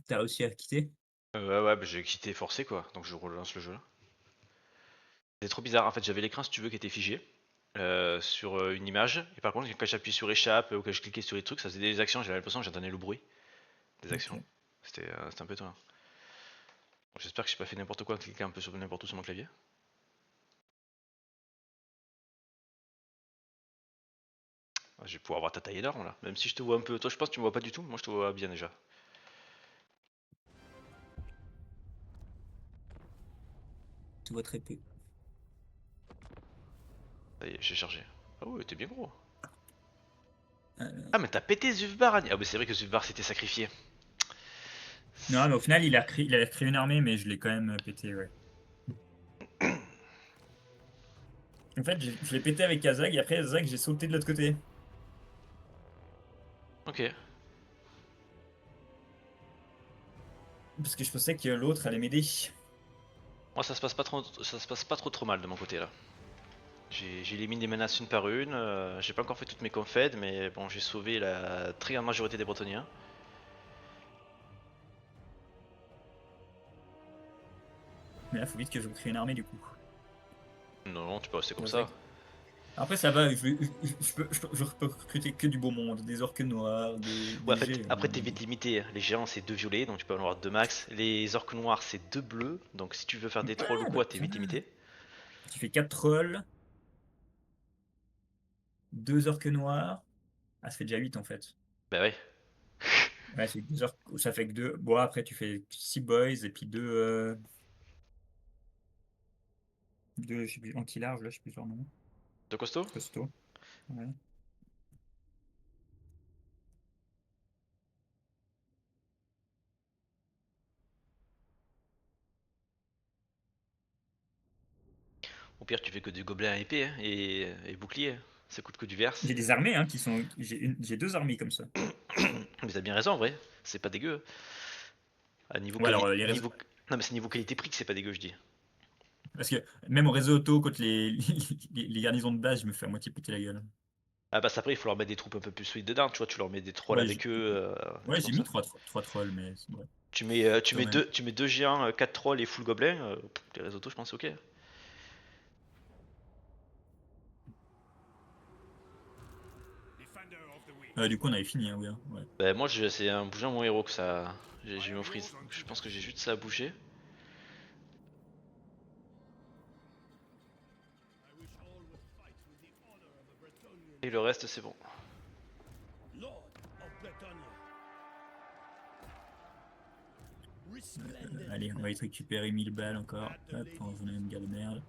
T'as réussi à quitter? Ouais, bah, j'ai quitté forcé quoi, donc je relance le jeu là. C'est trop bizarre, en fait j'avais l'écran si tu veux qui était figé sur une image, et par contre quand j'appuie sur échappe ou que je cliquais sur les trucs, ça faisait des actions, j'avais l'impression que j'entendais le bruit des actions. Ok. C'était un peu étonnant. Bon, j'espère que j'ai pas fait n'importe quoi en cliquant un peu sur n'importe où sur mon clavier. Ah, je vais pouvoir avoir ta taille énorme là, même si je te vois un peu. Toi je pense que tu me vois pas du tout, moi je te vois bien déjà. Tu vois très peu. Ça y est, j'ai chargé. Ah ouais, t'es bien gros. Euh, Ah mais t'as pété Zufbar, Annie. Ah bah c'est vrai que Zufbar s'était sacrifié. Non, mais au final, il a créé une armée, mais je l'ai quand même pété, ouais. En fait, je l'ai pété avec Kazag, et après, Kazag, j'ai sauté de l'autre côté. Ok. Parce que je pensais que l'autre allait m'aider. Moi ça se passe pas trop, ça se passe pas trop mal de mon côté là. J'ai éliminé des menaces une par une, j'ai pas encore fait toutes mes confeds, mais bon j'ai sauvé la très grande majorité des Bretoniens. Mais là, faut vite que je crée une armée, du coup. Non, tu peux rester comme ça. Kazag. Après, ça va, je peux recruter que du beau monde. Des orques noirs, Ouais, des après géants. t'es vite limité, les géants c'est 2 violets, donc tu peux en avoir 2 max. Les orques noirs c'est 2 bleus, donc si tu veux faire des trolls ou Ouais, bah, quoi, t'es ça vite va. limité. Tu fais 4 trolls, 2 orques noirs. Ah, ça fait déjà 8 en fait. Bah ouais. Ouais, c'est 2 orques, ça fait que 2. Bon, après, tu fais 6 boys et puis 2 je sais plus, anti-large, là, je sais plus leur nom. De costaud. Costaud. Ouais. Au pire tu fais que des gobelins à épée hein, et bouclier. Ça coûte que du verse. J'ai des armées hein, qui sont. J'ai 2 armées comme ça. Mais t'as bien raison en vrai, c'est pas dégueu. À niveau Ou alors, qualité. les réseaux. Niveau... Non mais c'est niveau qualité-prix que c'est pas dégueu je dis. Parce que même au réseau auto, contre les garnisons de base, je me fais à moitié péter la gueule. Ah bah après il faut leur mettre des troupes un peu plus solides dedans, tu vois, tu leur mets des trolls Ouais, avec eux, des ouais, trucs j'ai comme mis ça. 3 trolls, mais ouais, Tu quand mets même. deux géants, 4 trolls et full gobelins, les réseaux auto je pense ok. Du coup, on avait fini, hein, oui, hein, ouais. Bah moi c'est un bougeant mon héros que ça. J'ai eu mon freeze. Je pense que j'ai juste ça à bouger. Et le reste c'est bon. Allez, on va y récupérer 1000 balles encore. Hop, on va une guerre de merde.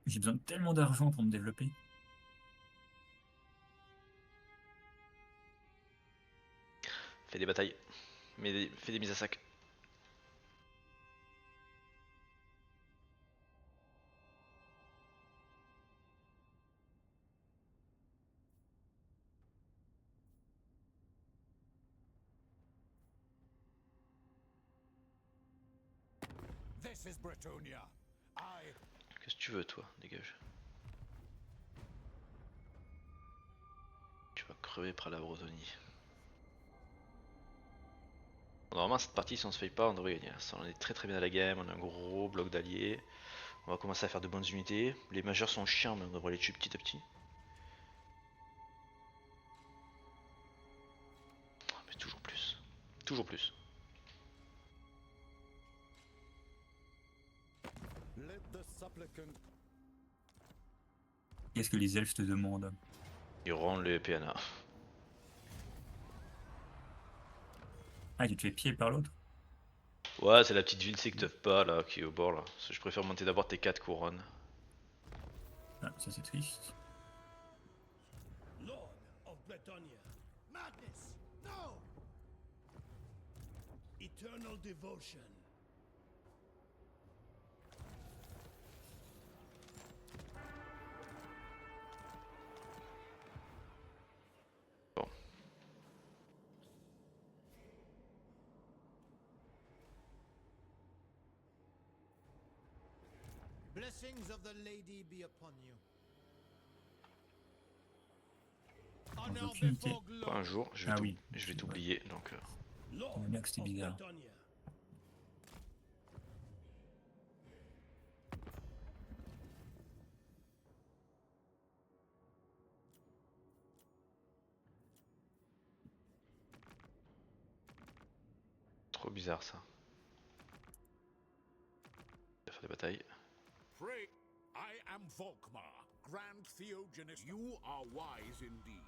J'ai besoin de tellement d'argent pour me développer. Fais des batailles. Fais des mises à sac. Qu'est-ce que tu veux toi, dégage. Tu vas crever par la Bretonie. Normalement cette partie si on se fait pas on devrait gagner. On est très très bien à la game, on a un gros bloc d'alliés. On va commencer à faire de bonnes unités. Les majeurs sont chiants mais on devrait les tuer petit à petit. Oh, mais toujours plus. Toujours plus. Qu'est-ce que les elfes te demandent? Ils rendent les PNA. Ah, tu te fais pied par l'autre? Ouais, c'est la petite ville c'est que pas là, qui est au bord là. Je préfère monter d'abord tes 4 couronnes. Ah, ça c'est triste. Bon. blessings of the lady be upon you. Honor aucune idée. before Pas un glory. jour, je Ah vais oui. je vais t'oublier, donc... On voit bien que c'était bizarre. Trop bizarre ça. On va faire des batailles. Pray, I am Volkmar, Grand Theogenes. You are wise indeed.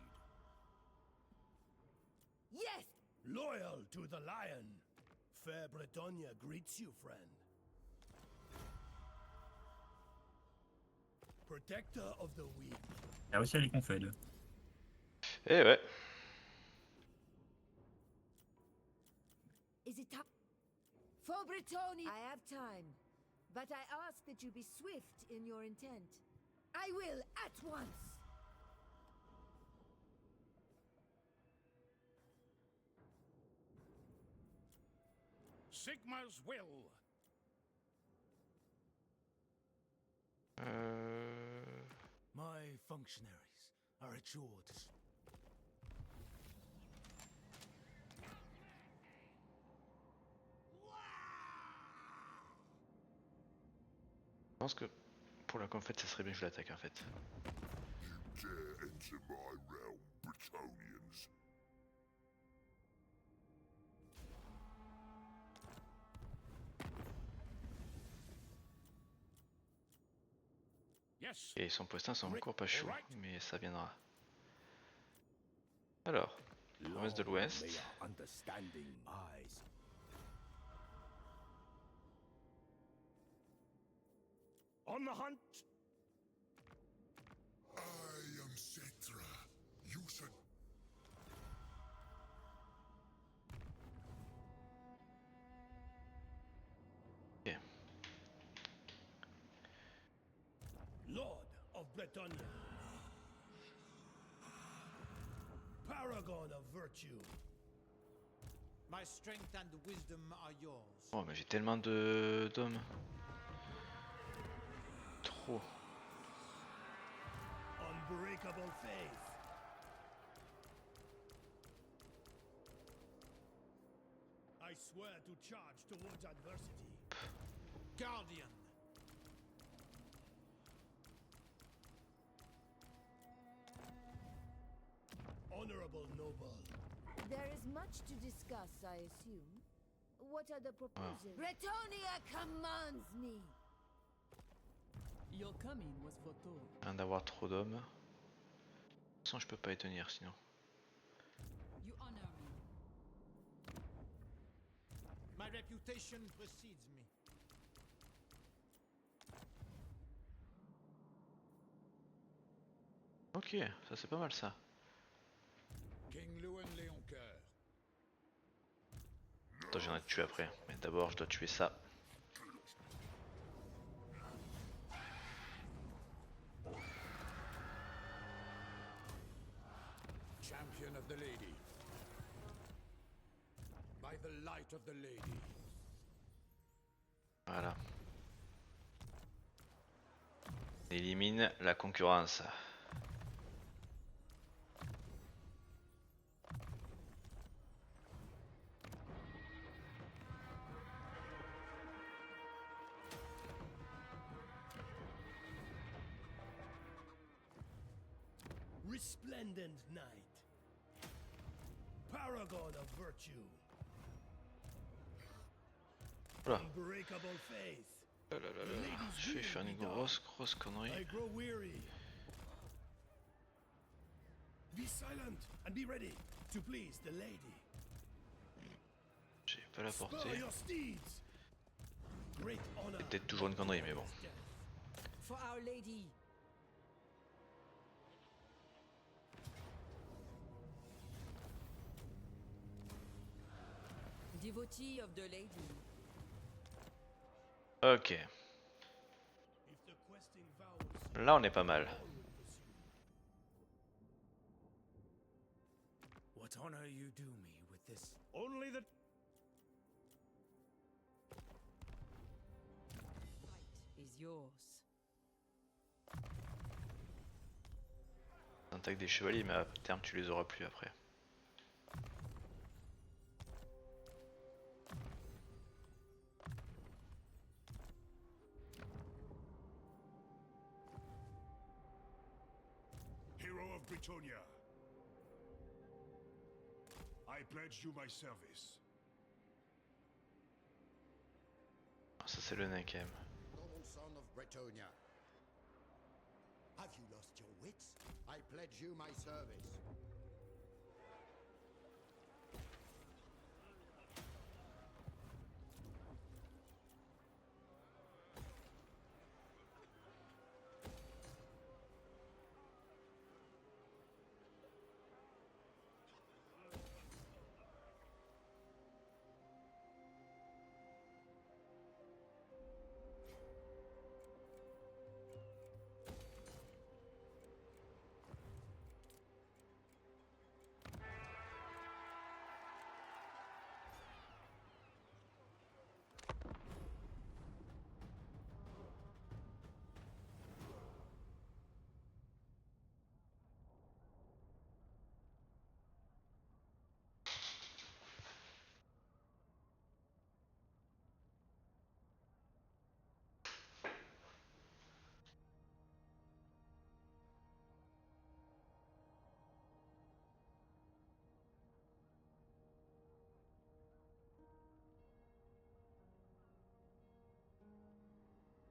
Yes! Loyal to the lion. Fair Bretonia greets you, friend. Protector of the weak. Il a réussi à les confèdes. Eh ouais. Is it time? For Brittany! I have time. But I ask that you be swift in your intent. I will at once! Sigma's will. My functionaries are at your disposal. Je pense que pour la confête, ça serait bien que je l'attaque en fait. Dare enter my realm, Bretonnians. Yes. Et son poistin sont encore pas chauds, mais ça viendra. Alors, province de l'Ouest. Understanding eyes. On the hunt. I am Cetra. You should. Ok. Lord of Bretonia. Paragon of virtue. My strength and wisdom are yours. Oh, mais j'ai tellement de d'hommes. Trop. Unbreakable faith. I swear to charge towards adversity. Guardian. Honorable noble. There is much to discuss, I assume. What are the proposals? Bretonia commands me! Your coming was foretold. Je viens d'avoir trop d'hommes. De toute façon, je peux pas y tenir sinon. You honor me. My reputation precedes me. Ok, ça c'est pas mal ça. King Lewin Léoncoeur. Attends, j'en ai tué après. Mais d'abord, je dois tuer ça. Champion of the lady. By the light of the lady. Voilà. Élimine la concurrence. Resplendent knight. Paragon of virtue. Voilà. Unbreakable faith. Oh là là là là. Je vais faire une grosse I connerie. grow weary. Be silent and be ready to please the lady. J'ai pas la Spur portée. your steeds. Great honor. C'est peut-être toujours une connerie, mais bon. For Our Lady. Devotee of the Lady. Ok. If the questing vows Là, on est pas mal. what honor you do me with this. Only the Fight is yours. attaque des chevaliers, mais à terme tu les auras plus après. Hero of Britonia, I pledge you my service. Ah, ça c'est le nain quand même. Noble son of Bretonia. Have you lost your wits? I pledge you my service.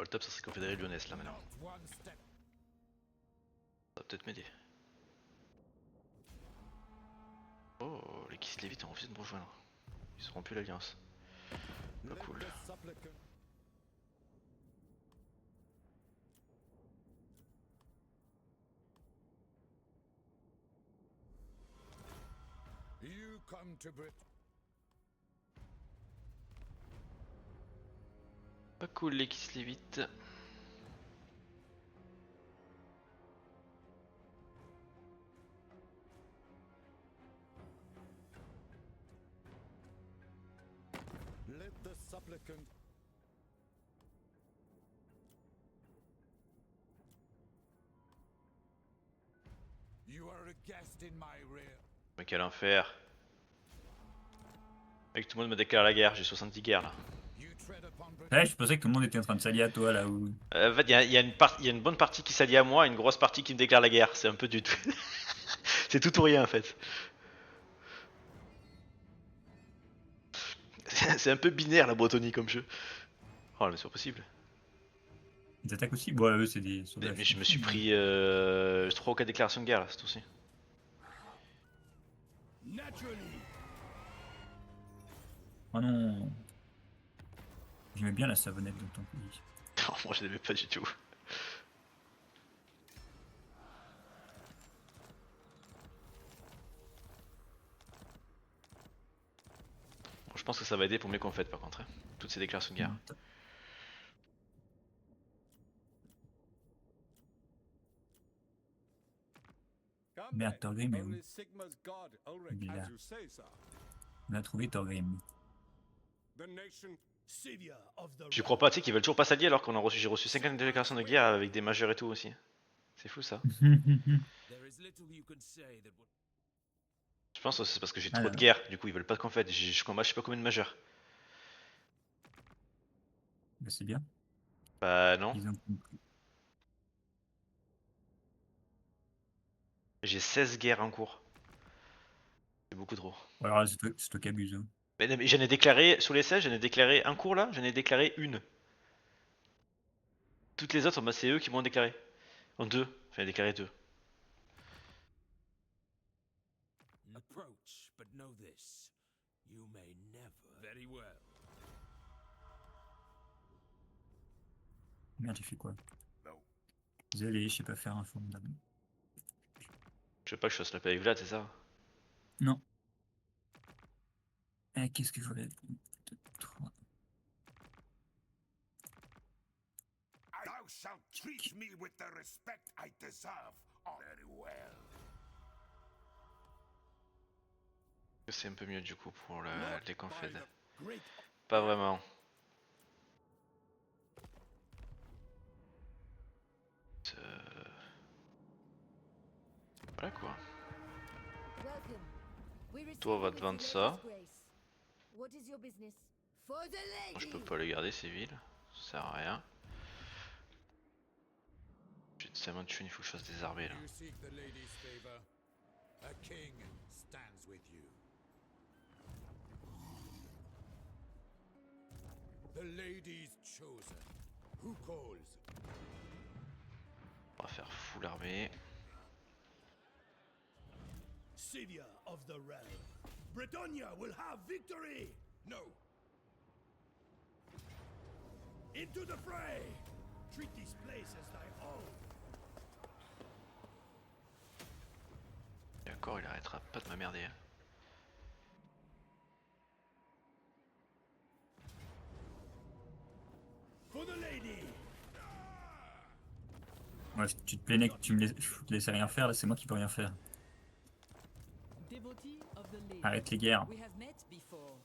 Le top ça serait Confédérée Lyonnaise là maintenant. Not one step. Ça va peut-être m'aider. Oh, les Kislevites ont refusé de me rejoindre. Ils auront plus l'alliance. Pas cool. Let the supplicant. You come to Brit. Pas cool les Kislevites. Let the supplicant. You are a guest in my rear. Mais quel enfer. Mec, tout le monde me déclare la guerre, j'ai 70 guerres là. You tread upon Brit. Ouais, je pensais que tout le monde était en train de s'allier à toi là où. En fait, il y a une bonne partie qui s'allie à moi et une grosse partie qui me déclare la guerre. C'est un peu du tout. C'est tout ou rien en fait. C'est un peu binaire la Bretonie comme jeu. Oh mais c'est pas possible. Ils attaquent aussi. Bon, eux, c'est des Mais, sauvages. mais je me suis pris 3 ou 4 déclarations de guerre là, c'est tout aussi. Naturally. Oh non. J'aimais bien la savonnette dans ton pays. Non, moi je l'aimais pas du tout. Bon, je pense que ça va aider pour mes conquêtes par contre, hein. Toutes ces déclarations de guerre. Merde, Thorgrim est où? Sigma's god, Ulrich, Il est là. as you say, sir. On a trouvé Thorgrim. The nation. Savior of the Je crois pas, tu sais qu'ils veulent toujours pas s'allier alors qu'on a reçu, j'ai reçu 50 déclarations de guerre avec des majeurs et tout aussi. C'est fou ça. There is little you can say that would Je pense que c'est parce que j'ai Ah trop là. de guerre, du coup ils veulent pas qu'on fasse. Je combat je sais pas combien de majeurs. Bah, c'est bien. Bah non, Ils ont compris. j'ai 16 guerres en cours. C'est beaucoup trop. Ou alors là, c'est toi qui abuse. Hein. Mais, non, mais j'en ai déclaré, sur les 16, j'en ai déclaré un cours là, j'en ai déclaré une. Toutes les autres, bah, c'est eux qui m'ont déclaré. En deux, j'en ai déclaré deux. approach, but know this. You may never. Very well. Merde, j'ai fait quoi? No. Désolé, je sais pas faire un formidable. Je veux pas que je fasse la paix avec Vlad, c'est ça? Non. Eh, qu'est-ce que je voulais? 3. Thou shalt treat me with the respect I deserve. Oh, very well. C'est un peu mieux du coup pour les conféd. Great. Pas vraiment. Voilà quoi. Welcome. We receive Toi, on va you te with vendre the ça. latest grace. What is your business? For the Je lady. peux pas les garder ces villes, ça sert à rien. J'ai tellement de thunes, il faut que je fasse des armées là. You seek the lady's favor. A king stands with you. The lady's chosen. Who calls? On va faire full armée. Scythia of the realm. Bretonnia will have victory! No. Into the fray! Treat this place as thy own. D'accord, il arrêtera pas de m'emmerder. Hein. For the lady! Ouais, tu te plaignais que je te laissais rien faire, là c'est moi qui peux rien faire. Devotee of the lady. Arrête les guerres. We have met before.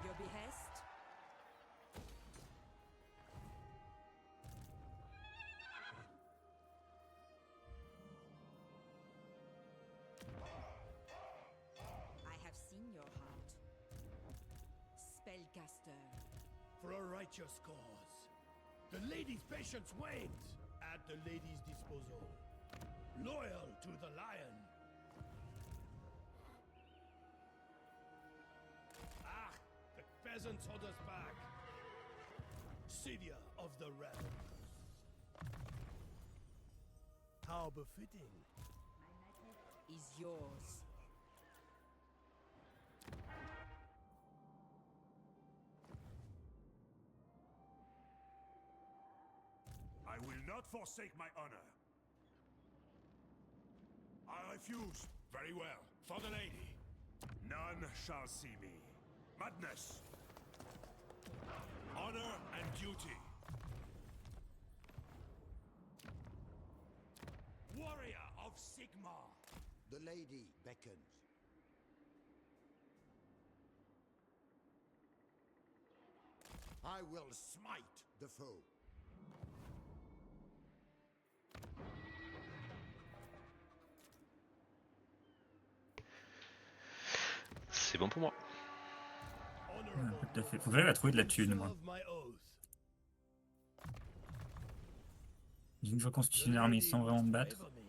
Your behest? I have seen your heart. Spellcaster. For a righteous cause. The lady's patience wanes at the lady's disposal. Loyal to the lion. Ah, the peasants hold us back. Scythia of the realm. How befitting. Is yours. I will not forsake my honor. I refuse. Very well. For the lady. None shall see me. Madness. Honor and duty. Warrior of Sigmar. The lady beckons. I will smite the foe. C'est bon pour moi. Honorable. Ouais, tout à fait. Faut que j'arrive à trouver de la thune, moi. Of my oath. Une fois qu'on constitue une armée sans vraiment me battre. Favor me.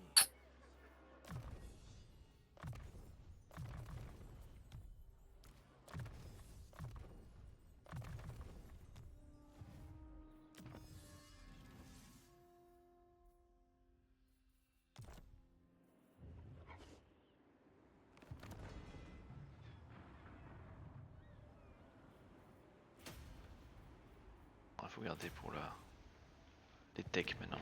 Il faut garder pour les techs maintenant.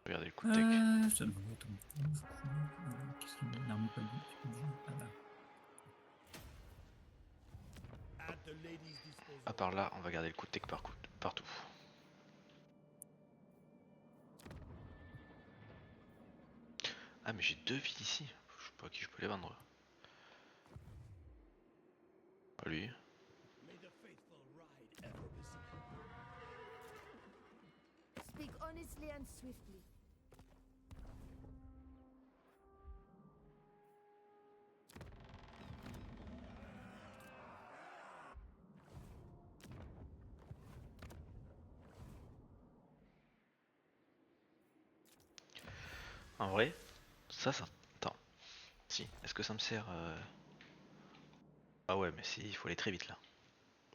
Regardez le coup de tech. Je te demande, attends. Qu'est-ce qu'il y a une armée pas bonne. Ah bah. At the lady's disposal. À part là, on va garder le coup de tech partout. Ah mais j'ai 2 villes ici. Je sais pas à qui je peux les vendre. Pas lui. May the faithful ride ever beside. Speak honestly and swiftly. En vrai, ça. Attends. Si, est-ce que ça me sert Ah ouais, mais si, il faut aller très vite là.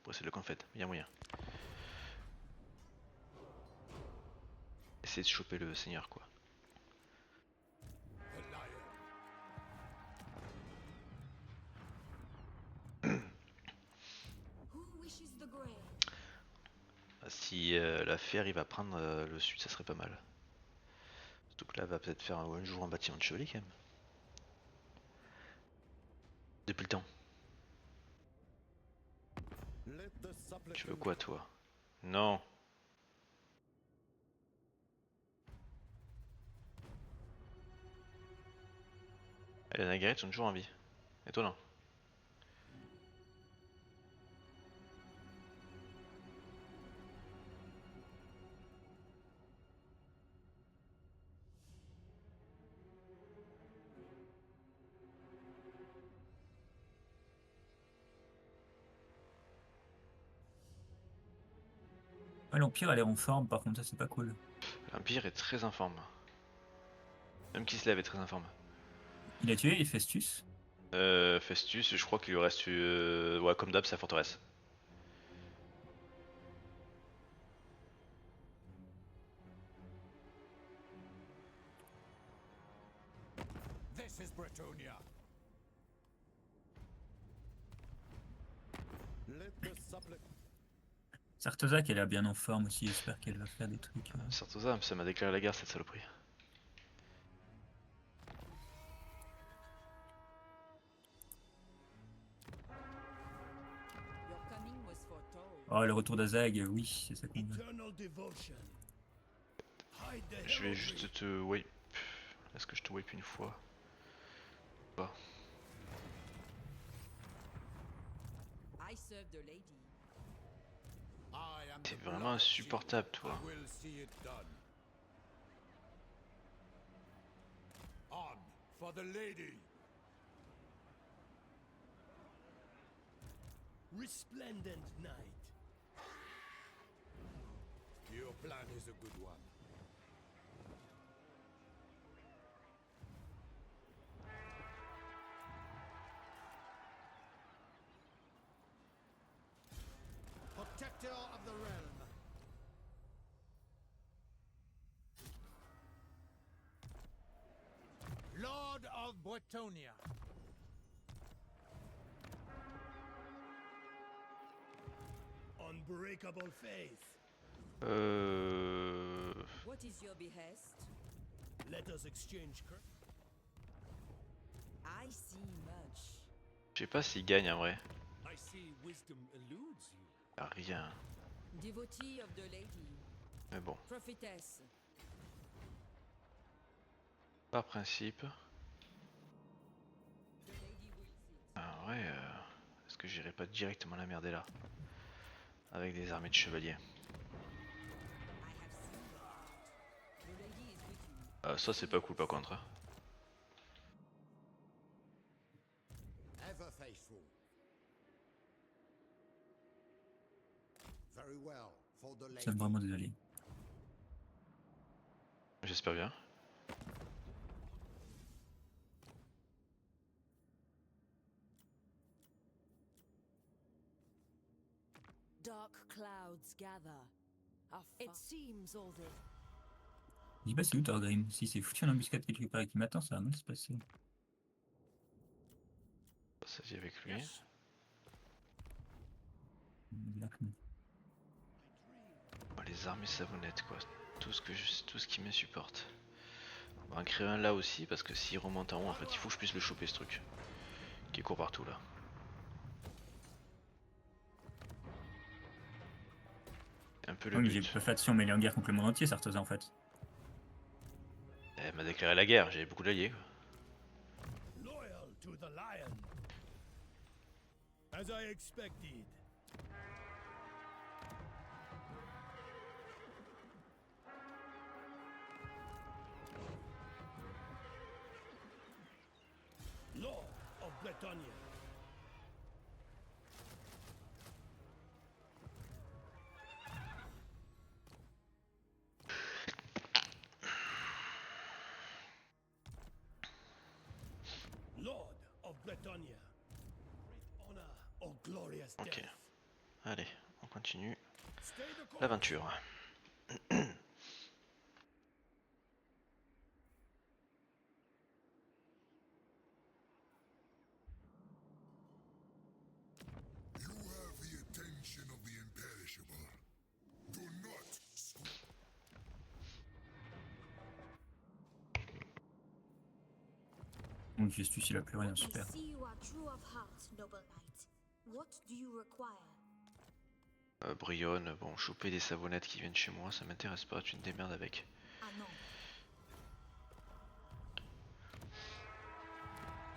Pour essayer de le confet, il y a moyen. Essayer de choper le seigneur quoi. The lion. Who wishes Si l'affaire il va prendre le sud, ça serait pas mal. Surtout que là, va peut-être faire un jour un bâtiment de chevalier quand même. Depuis le temps. Let the supplicant Tu veux quoi toi? Non. Les Nagarettes sont toujours en vie. Étonnant. Ah, l'Empire a l'air en forme, par contre, ça c'est pas cool. L'Empire est très informe. Même Kislev est très informe. Il a tué Festus. Festus, je crois qu'il lui reste ouais, comme d'hab sa forteresse. This is Bretonia. let the supplicant Sartosa qui a l'air bien en forme aussi, j'espère qu'elle va faire des trucs. Sartosa, ça m'a déclaré la guerre cette saloperie. Your coming was foretold. Oh, le retour d'Azag, oui, c'est ça qu'on veut. eternal devotion. Hide the Je vais heraldry. juste te wipe. Est-ce que je te wipe une fois? Pas. I serve the lady. I am T'es the vraiment blood of insupportable Shield. toi. I will see it done. On for the lady. Resplendent night. Your plan is a good one. Protector of the realm. Lord of Bretonia. Unbreakable faith. What is your behest? Let us exchange I see much. Je sais pas s'il gagne en vrai. I see wisdom eludes you. Y'a rien. Devotee of the lady. Mais bon, Prophetess. par principe. The lady will sit. Ah ouais, est-ce que j'irai pas directement la merder là? Avec des armées de chevaliers. I have seen your heart. The lady is with you. Ça c'est pas cool par contre. Hein. Ever faithful. Very well for the Je suis lady. vraiment désolé. J'espère bien. Dark clouds gather. It seems all this. Je dis pas c'est où Thorgrim. Si c'est foutu en embuscade quelque part et qui m'attend, ça va mal se passer. Ça dit avec lui. Là, comme- Oh, les armées savonnettes quoi. Tout ce qui m'insupporte. On va en créer un là aussi parce que s'il remonte en haut en fait il faut que je puisse le choper ce truc. Qui court partout là. C'est un peu le Oui, mais j'ai but. pas fait action, mais il est en guerre contre le monde entier, Sartosa en fait. Elle m'a déclaré la guerre, j'avais beaucoup d'alliés. Quoi. Loyal to the lion. As I expected. Lord of Bretonia. Lord of Bretonia. Great honor or glorious death. Ok. Allez, on continue Stay the course. l'aventure. You have the attention of the imperishable. Do contre, Gestus, il a plus rien, super. I see you are true of heart, noble knight. What do you require? Brionne, bon, choper des savonnettes qui viennent chez moi, ça m'intéresse pas, tu te démerdes avec. Ah non.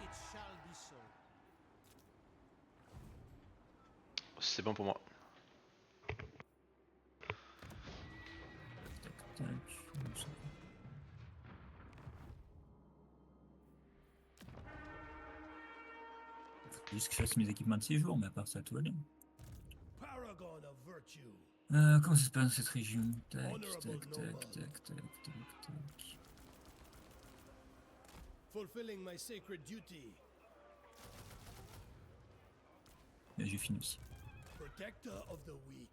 It shall be so. C'est bon pour moi. Tac, tac, comme ça. Faut juste que je fasse mes équipements de séjour, mais à part ça, tout va bien. Paragon of virtue. Comment ça se passe dans cette région? Tac, tac, tac, tac, tac, tac, tac. Fulfilling my sacred duty. Là, j'ai fini aussi. Protector of the weak.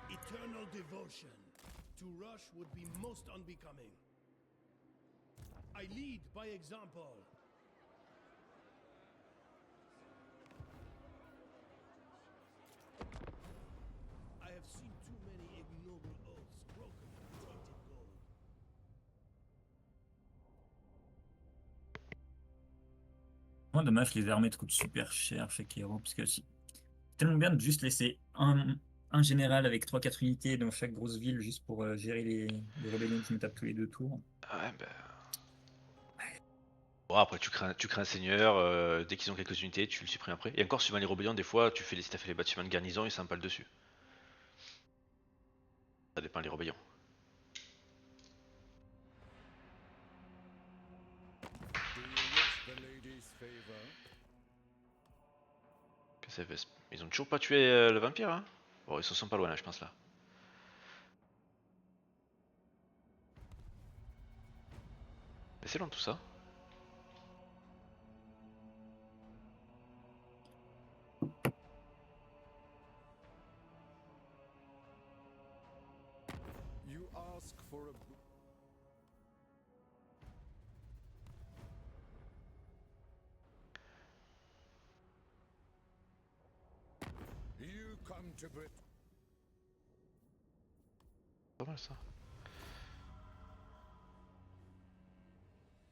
Eternal devotion. To rush would be most unbecoming. I lead by example. I have seen too many ignoble oaths broken with tainted gold. Moi, dommage, les armées te coûtent super cher chaque héros, parce que si. C'est tellement bien de juste laisser un général avec 3-4 unités dans chaque grosse ville juste pour gérer les rébellions qui me tapent tous les 2 tours. Ah ouais, bah. Bon, après, tu crées un seigneur, dès qu'ils ont quelques unités, tu le supprimes après. Et encore, suivant les rébellions, des fois, si t'as fait les bâtiments de garnison, ils s'empalent dessus. Ça dépend des rébellions. Do you wish the lady's favor? Qu'est-ce que ça fait? Ils ont toujours pas tué le vampire, hein? Bon, ils se sont pas loin là, je pense là. Mais c'est long tout ça. You ask for a You come to Brit. Pas mal ça.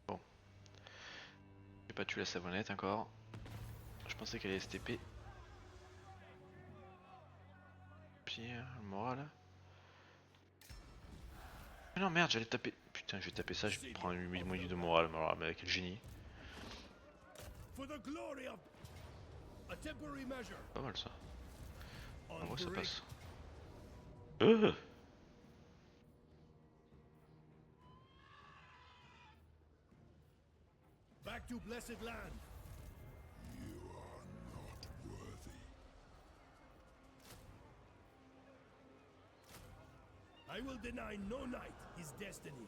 Bon. J'ai pas tué la savonnette encore. Je pensais qu'elle allait STP. Pierre, le moral. Mais non merde, j'allais taper. Putain, je vais taper ça, je vais prendre 8 moyens de morale, mais avec le génie. For the glory of a temporary measure. Pas mal ça. En vrai ça Unbreak- passe. Back to blessed land. You are not worthy. I will deny no knight his destiny.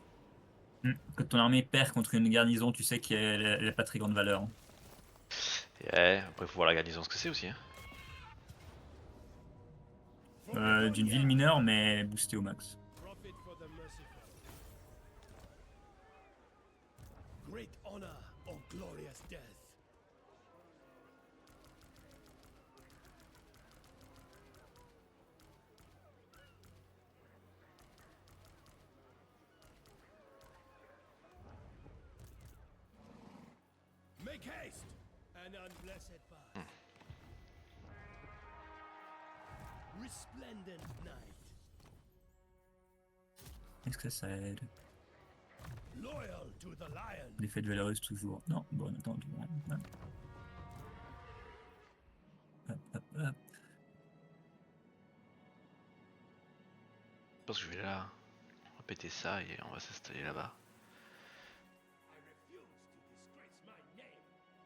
Quand ton armée perd contre une garnison, tu sais qu'elle a pas très grande valeur. Et ouais, après faut voir la garnison ce que c'est aussi. Hein. D'une ville mineure, mais boostée au max. Profit for the merciful. Great honor or glorious death. Make haste, an unblessed path. Resplendent night, Est-ce que ça aide? loyal to the lion. L'effet de valeureuse toujours. Non, bon, attends. Hop, hop, hop. Je pense que je vais là. On va péter ça et on va s'installer là-bas. I refuse to disgrace my name.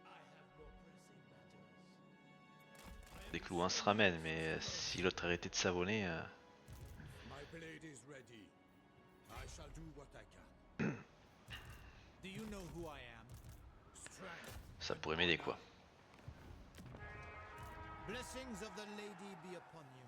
I have more pressing matters. Des clous se ramènent, mais si l'autre arrêtait de savonner, My blade is ready. I shall do what I can. Do you know who I am? Strength. ça pourrait m'aider quoi. Blessings of the lady be upon you.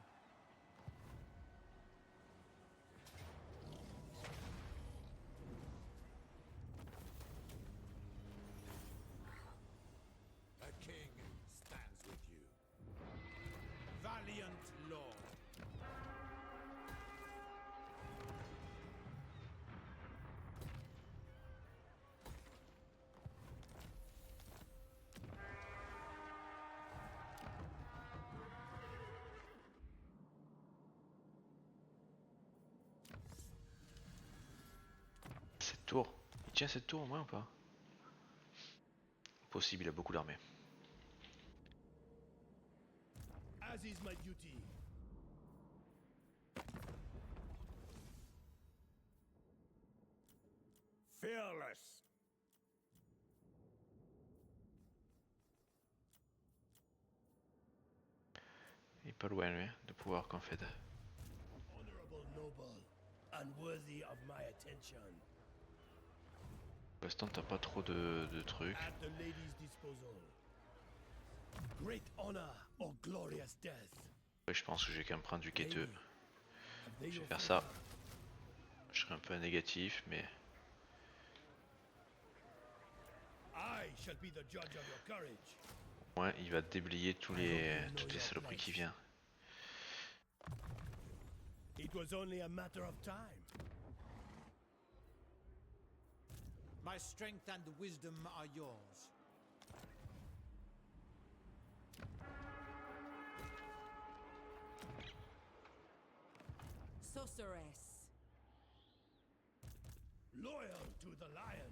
A king stands with you. Valiant lord. tour. Il tient cette tour au moins ou pas? Possible, il a beaucoup d'armées. As is my duty. Fearless. Il est pas loin lui de pouvoir qu'en fait. Honorable noble, and worthy of my attention. Pour l'instant t'as pas trop de trucs. At the lady's disposal. Great honor or glorious death. Ouais, je pense que j'ai quand même prendre du quêteux. Have they Je vais your faire ça. favor? Je serai un peu négatif mais I shall be the judge of your courage. au moins il va déblayer toutes les saloperies qui viennent. It was only a matter of time. My strength and wisdom are yours. Sorceress. Loyal to the lion.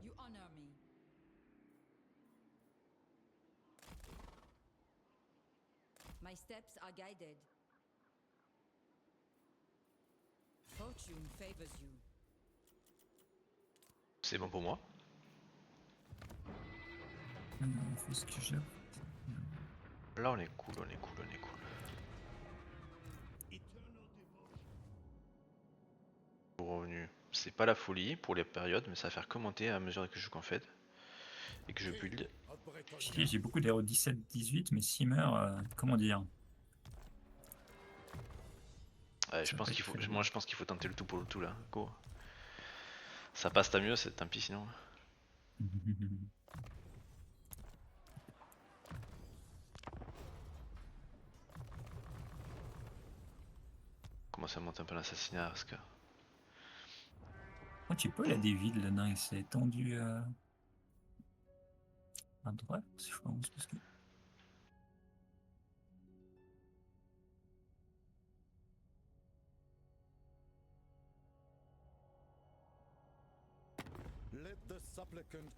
You honor me. My steps are guided. Fortune favors you. C'est bon pour moi. Faut ce que j'ai. Là on est cool, on est cool, on est cool. Eternal devotion. Pour revenu, c'est pas la folie pour les périodes, mais ça va faire commenter à mesure que je joue qu'en fait. Et que je build. Of Bretonia. J'ai beaucoup d'héros 17-18, mais s'ils meurent, comment dire? Ouais, je Ça pense peut qu'il être faut, très bien. moi je pense qu'il faut tenter le tout pour le tout là. Go. Ça passe tant mieux, c'est tant pis sinon. Commence à monter un peu l'assassinat parce que. Oh, tu peux, il a des villes, le nain, il s'est étendu à droite, je pense. Parce que... Let the supplicant.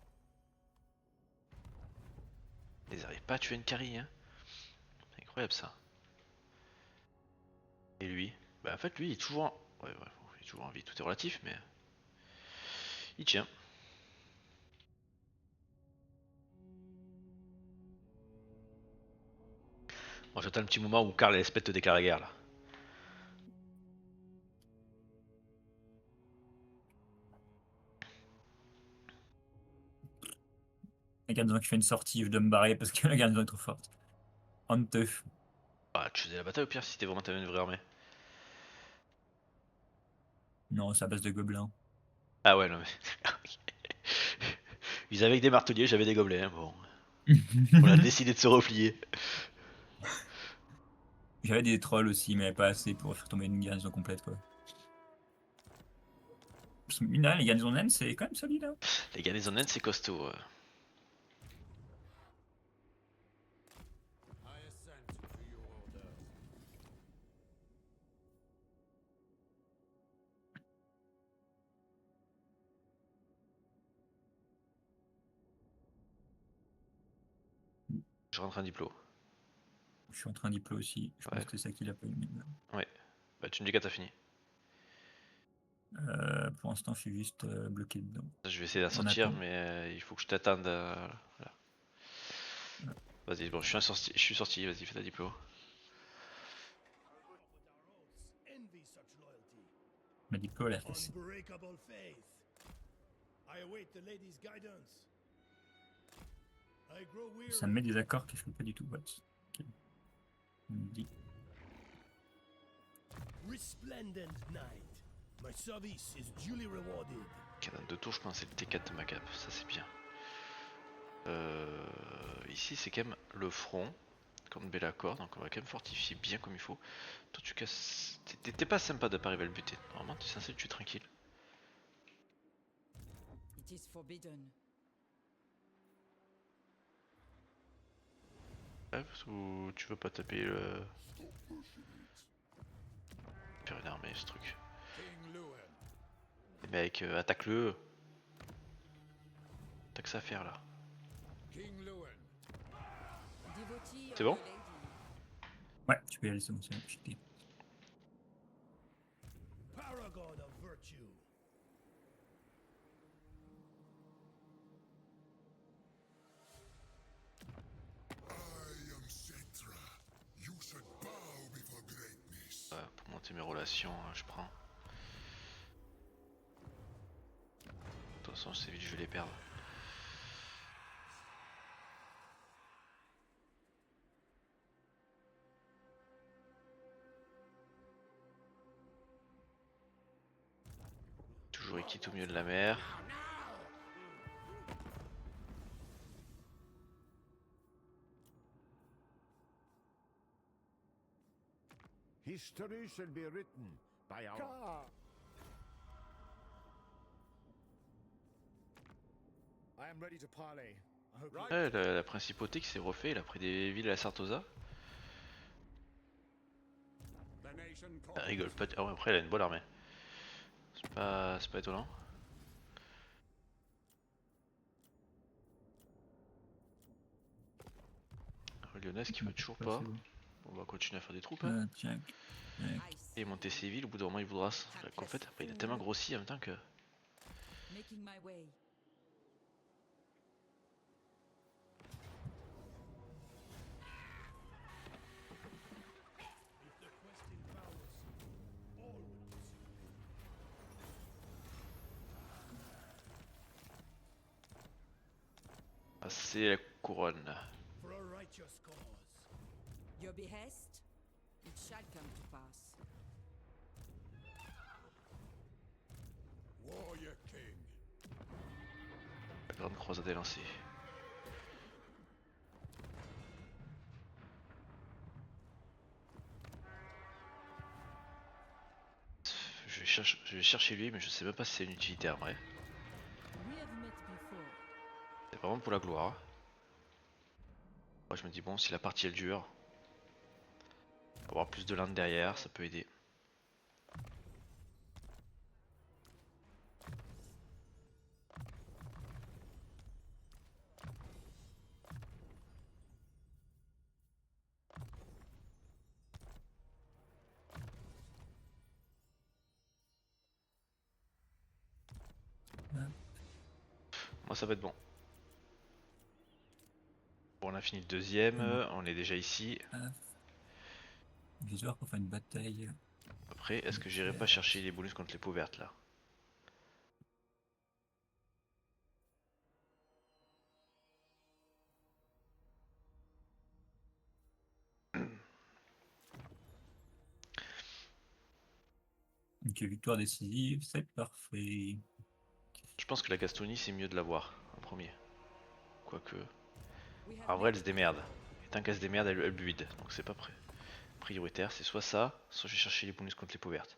Ils arrivent pas à tuer une carie, hein. C'est incroyable ça. Et lui, bah en fait lui il est toujours en... Ouais, bon, il est toujours en vie, tout est relatif mais... Il tient. Bon, j'attends le petit moment où Karl espèce te déclare la guerre là. La garnison qui fait une sortie, je dois me barrer parce que la garnison est trop forte. Honteux. Bah tu faisais la bataille au pire si c'était vraiment une vraie armée. Non, c'est à base de gobelins. Ah ouais non mais... Ils avaient que des marteliers, j'avais des gobelets, hein, bon. On a décidé de se replier. J'avais des trolls aussi, mais pas assez pour faire tomber une garnison complète, quoi. Parce que, mine de rien, les garnisons naines, c'est quand même solide, hein. Les garnisons naines c'est costaud. I assent to your order. Je rentre un diplôme. Je suis en train d'y pleurer aussi. Je Ouais. pense que c'est ça qu'il a pas aimé. Bah tu me dis quand t'as fini. Pour l'instant, je suis juste bloqué dedans. Je vais essayer d'en On sortir attend. mais il faut que je t'attende. Voilà. Vas-y, bon je suis sorti, vas-y fais ta diplôme. Envy such loyalty. Ma diplôme, elle a cassé. Unbreakable faith. I await the lady's guidance. I grow weary. Ça me met des accords que je fais pas du tout. What? Ok. On me dit. Resplendent night. My service is duly rewarded. Canon de tour je pense c'est le T4 de ma cape, ça c'est bien. Ici c'est quand même le front, comme Bellacore, donc on va quand même fortifier bien comme il faut. Toi tu casses... T'es pas sympa de pas arriver à le buter, normalement t'es censé le tuer tranquille. It is forbidden. Ouais, ou tu veux pas taper le... Faire une armée ce truc. King Lewin. Les mecs, attaque-le. T'as que ça à faire là. King Lewin. Devotee C'est of bon? the lady. Ouais, tu peux y aller, c'est bon, c'est bon, je t'ai- Paragon of virtue. Ouais, pour monter mes relations, je prends. De toute façon, je sais vite, je vais les perdre. Toujours Ikit au milieu de la mer. History shall be written by our... I am ready to parley. I hope you- Ouais, la principauté qui s'est refait, il a pris des villes à Sartosa. The nation Elle rigole pas. Ah ouais, après, elle a une bonne armée. C'est pas étonnant. Lyonnaise qui veut toujours Ouais, pas. c'est bon. On va continuer à faire des troupes. Hein. Check. I Et monter ses villes, au bout d'un moment il voudra. En fait, après, il a tellement grossi en même temps que. making my way. If the quest in powers, all would pursue. Passer la couronne. For a righteous cause. Your behest? It shall come to pass. warrior king. La grande croisade est lancée. Je vais chercher lui, mais je sais même pas si c'est une utilité en vrai. We have met before. C'est vraiment pour la gloire. Moi je me dis bon, si la partie elle dure, avoir plus de land derrière, ça peut aider. Moi ça va être bon. Bon, on a fini le deuxième, on est déjà ici. J'espère qu'on fait une bataille. Après, est-ce que j'irai pas chercher les bonus contre les peaux vertes là? Ok, victoire décisive, c'est parfait. Je pense que la Gastonie c'est mieux de l'avoir en premier. Quoique. We have En vrai, elle met se démerde. Et tant qu'elle se démerde, elle buide. Donc c'est pas prioritaire. C'est soit ça, soit je vais chercher les bonus contre les peaux vertes.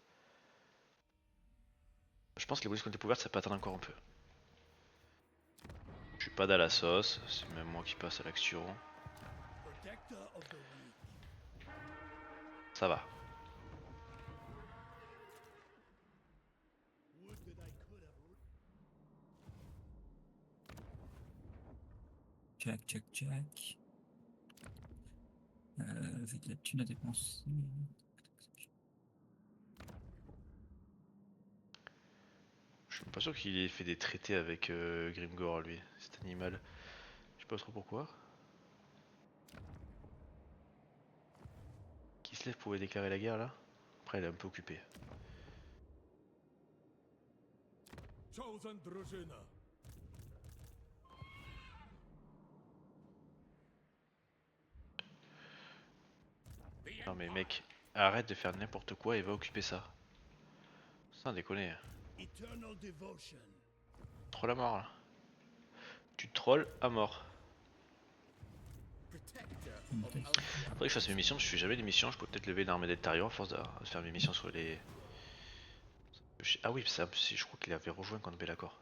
Je pense que les bonus contre les peaux vertes, ça peut attendre encore un peu. Je suis pas dans la sauce, c'est même moi qui passe à l'action. Protector of the weak. Ça va. Would that I could have. Check, check, check. J'ai de la thune à dépenser. Je suis pas sûr qu'il ait fait des traités avec Grimgor lui, cet animal. Je sais pas trop pourquoi. Kislev pouvait déclarer la guerre là. Après elle est un peu occupée. Chosen Druzhina. Non mais mec, arrête de faire n'importe quoi et va occuper ça. Sans déconner. Eternal devotion. Troll à mort là. Tu trolls à mort. Faudrait que je fasse mes missions, je fais jamais des missions, je peux peut-être lever une armée d'Eltarion à force de faire mes missions sur les... Ah oui, je crois qu'il avait rejoint quand Bellacor.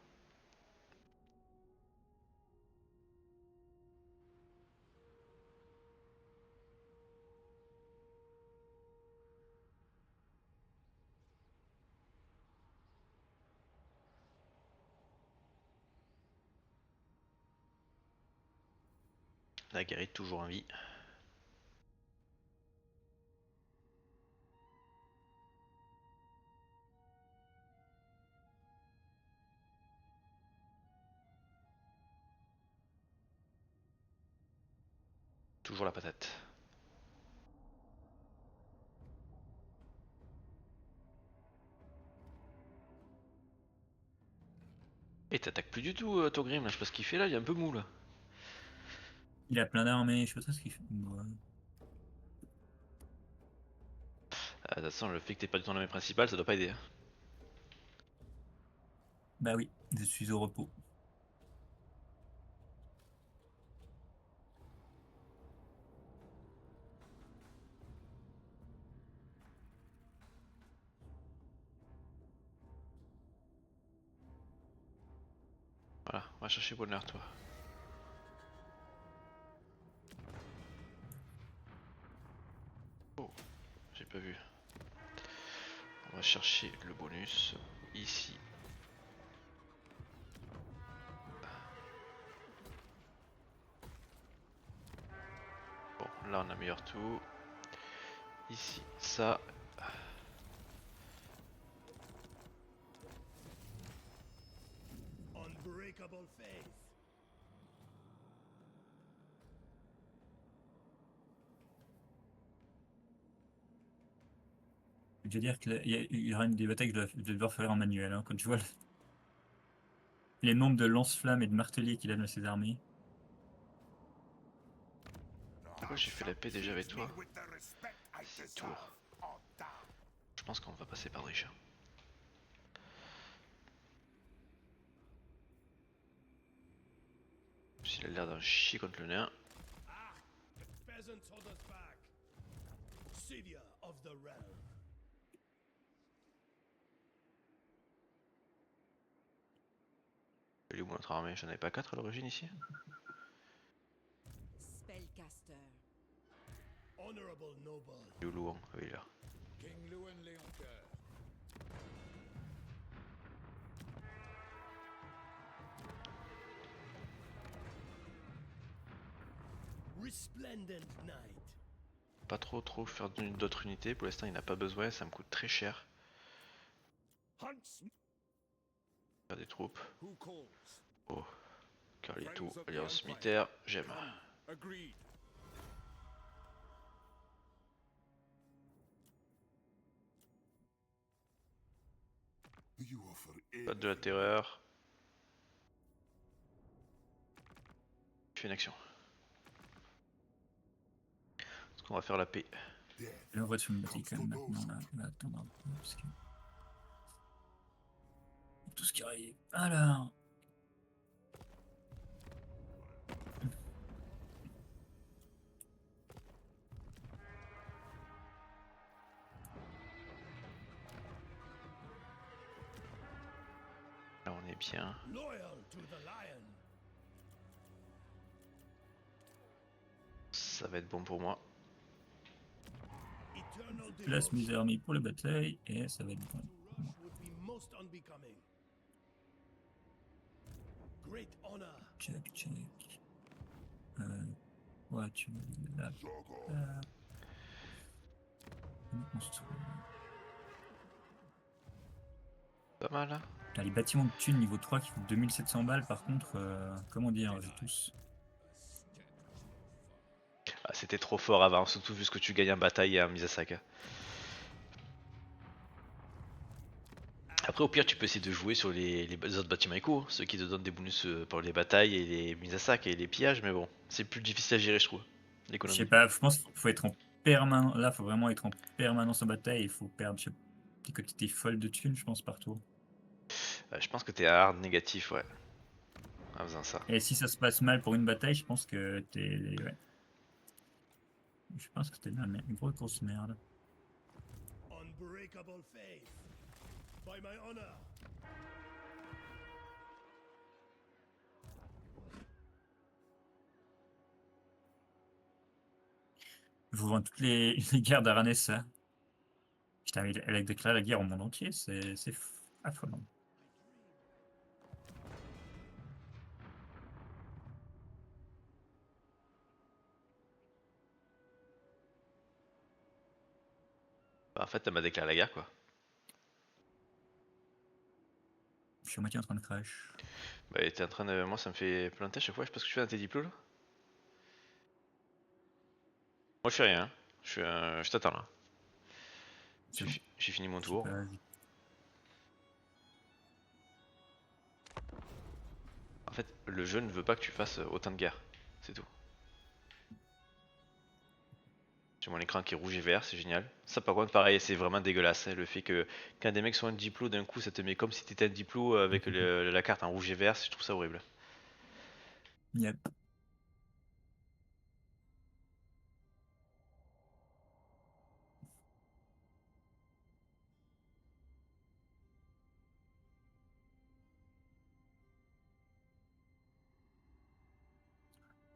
La guérite toujours en vie. Toujours la patate. Et t'attaques plus du tout, Togrim, là, je sais pas ce qu'il fait là, il est un peu mou là. Il a plein d'armées, je sais pas ce qu'il fait. Ouais. De toute façon, le fait que t'aies pas du ton armée principale, ça doit pas aider. Hein. Bah oui, je suis au repos. Voilà, on va chercher bonheur, toi. Oh, j'ai pas vu. On va chercher le bonus ici. Bon, là on améliore tout. Ici, ça. Unbreakable faith. Je veux dire qu'il y aura une des batailles que je vais devoir faire en manuel. Hein, quand tu vois les nombres de lance-flammes et de marteliers qu'il a dans ses armées. Pourquoi j'ai fait la paix déjà avec toi? 6 tours. Je pense qu'on va passer par Drisha. Il a l'air d'un chier contre le nain. Ah, the peasants hold us back. Savior of the realm. Elle est où notre armée? J'en avais pas 4 à l'origine ici? Spellcaster. Honorable noble. Il est où Louan? Ah oui, il est là. King Louen Léoncoeur. Resplendent knight. Pas trop faire d'autres unités. Pour l'instant, il n'a pas besoin. Ça me coûte très cher. Hunts. Faire des troupes. Who calls? Oh, Carlito, Friends of the alliance Empire. militaire, j'aime. Agreed. Pas de la terreur. Je fais une action. Est-ce qu'on va faire la paix? Et on va sur une bataille quand même maintenant. Là, on va attendre un peu parce que. Tout ce qui arrive. Alors. Là, on est bien. Loyal to the lion. Ça va être bon pour moi. Eternal Place mes devotion armées pour la bataille et ça va être bon. to rush would be most unbecoming. Great honor. Check. Ouais, tu là. Pas mal, hein? Putain, les bâtiments de thunes niveau 3 qui font 2700 balles, par contre, comment dire, j'ai tous. Ah, c'était trop fort avant, surtout vu ce que tu gagnes en bataille et en mise à sac. Hein. Après, au pire, tu peux essayer de jouer sur les autres bâtiments éco, ceux qui te donnent des bonus pour les batailles et les mises à sac et les pillages, mais bon, c'est plus difficile à gérer, je trouve. Je L'économie. sais pas, je pense qu'il faut être en permanence. Là, faut vraiment être en permanence en bataille. Il faut perdre, je sais pas, des quantités folles de thunes, je pense, partout. Je pense que t'es à hard négatif, ouais. En faisant ça. Et si ça se passe mal pour une bataille, je pense que t'es. Ouais. Je pense que t'es dans une grosse merde. Unbreakable faith. By my honor. Je vous vends toutes les guerres d'Aranes, ça. Putain, mais elle a déclaré la guerre au monde entier, c'est affolant. fait, elle m'a déclaré la guerre quoi. Je suis à moitié en train de crash. Bah, t'es en train de. Moi, ça me fait planter à chaque fois. Je sais pas ce que tu fais dans tes diplômes là. Moi, je fais rien. Hein. Je t'attends là. C'est bon. J'ai fini mon Je sais tour. pas, En fait, le jeu ne veut pas que tu fasses autant de guerres. C'est tout. J'ai mon écran qui est rouge et vert, c'est génial. Ça, par contre, pareil, c'est vraiment dégueulasse. Hein, le fait que quand des mecs sont un diplo, d'un coup, ça te met comme si t'étais un diplo avec la carte en rouge et vert. Je trouve ça horrible. Yep.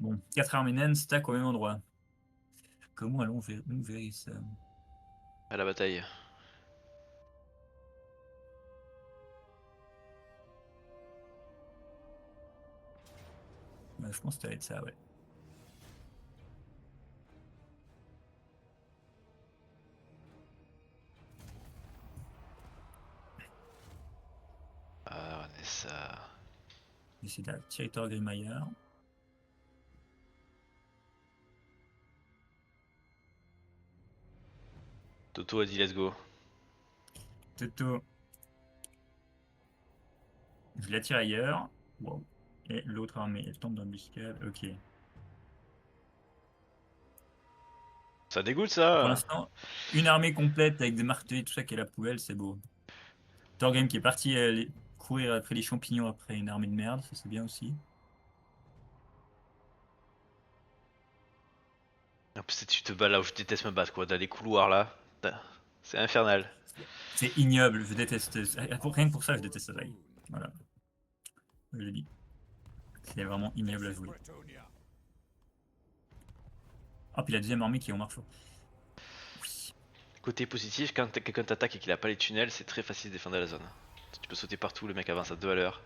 Bon, 4 armées naines stack au même endroit. Comment allons-nous vérifier ça? À la bataille. Bah, je pense que ça va être ça, ouais. Ah, on est ça. Ici, là, territoire Grimaillard. Toto a dit let's go. Toto. Je l'attire ailleurs. Wow. Et l'autre armée, elle tombe d'embuscade. Ok. Ça dégoûte Pour ça. l'instant, une armée complète avec des martelets, tout ça qui est la poubelle, c'est beau. Torgrim qui est parti courir après les champignons après une armée de merde, ça c'est bien aussi. En plus, tu te bats là où je déteste me battre quoi, dans les couloirs là. C'est infernal. C'est ignoble, je déteste. Rien que pour ça, je déteste ça. Voilà. Je le dis. C'est vraiment ignoble à jouer. Bretonia. Ah, puis la deuxième armée qui est en marche. Oui. Côté positif, quand quelqu'un t'attaque et qu'il a pas les tunnels, c'est très facile de défendre la zone. Tu peux sauter partout, le mec avance à 2 à l'heure.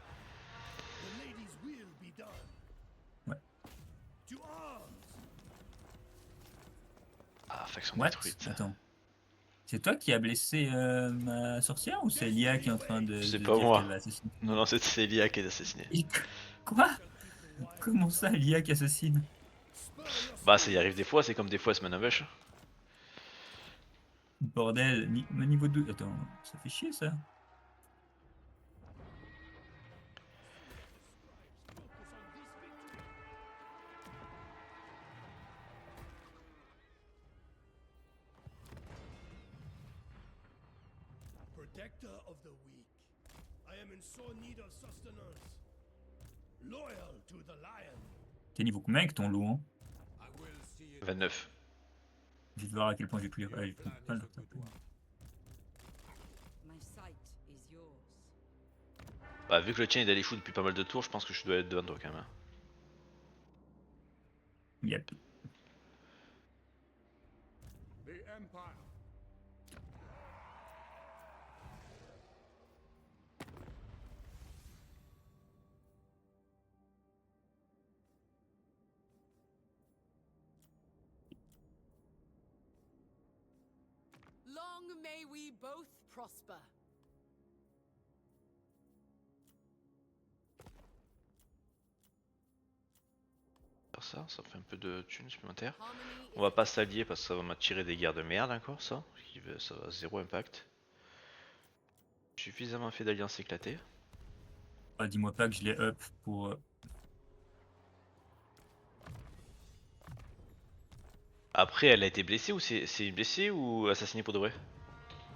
The ladies will be done. Ouais. To arms! Ah, faction What? détruite. Attends. C'est toi qui as blessé ma sorcière ou c'est Lia qui est en train de C'est de pas dire moi. qu'elle va assassiner? Non, non, c'est Elia qui est assassiné. Quoi? Comment ça, Lia qui assassine? Bah, ça y arrive des fois, c'est comme des fois, elle se met un bêche. Bordel, niveau 2. Attends, ça fait chier ça. Protector of the weak. I am in sore need of sustenance. Loyal to the lion. T'es niveau combien avec ton loup, hein? I will see it. 29. Je vais voir à quel point j'ai plus les. Your Ah, j'ai plan pas is le a good one. My sight is yours. Bah, vu que le tien il a les choux depuis pas mal de tours, je pense que je dois être devant toi quand même. Hein. Yep. The Empire. Long may we both prosper. Faire ça, ça fait un peu de thunes supplémentaires. Harmony On va pas s'allier parce que ça va m'attirer des guerres de merde encore, ça. Ça va zéro impact. Suffisamment fait d'alliances éclatées. Ah, dis-moi pas que je l'ai up pour. Après, elle a été blessée ou c'est blessée ou assassinée pour de vrai?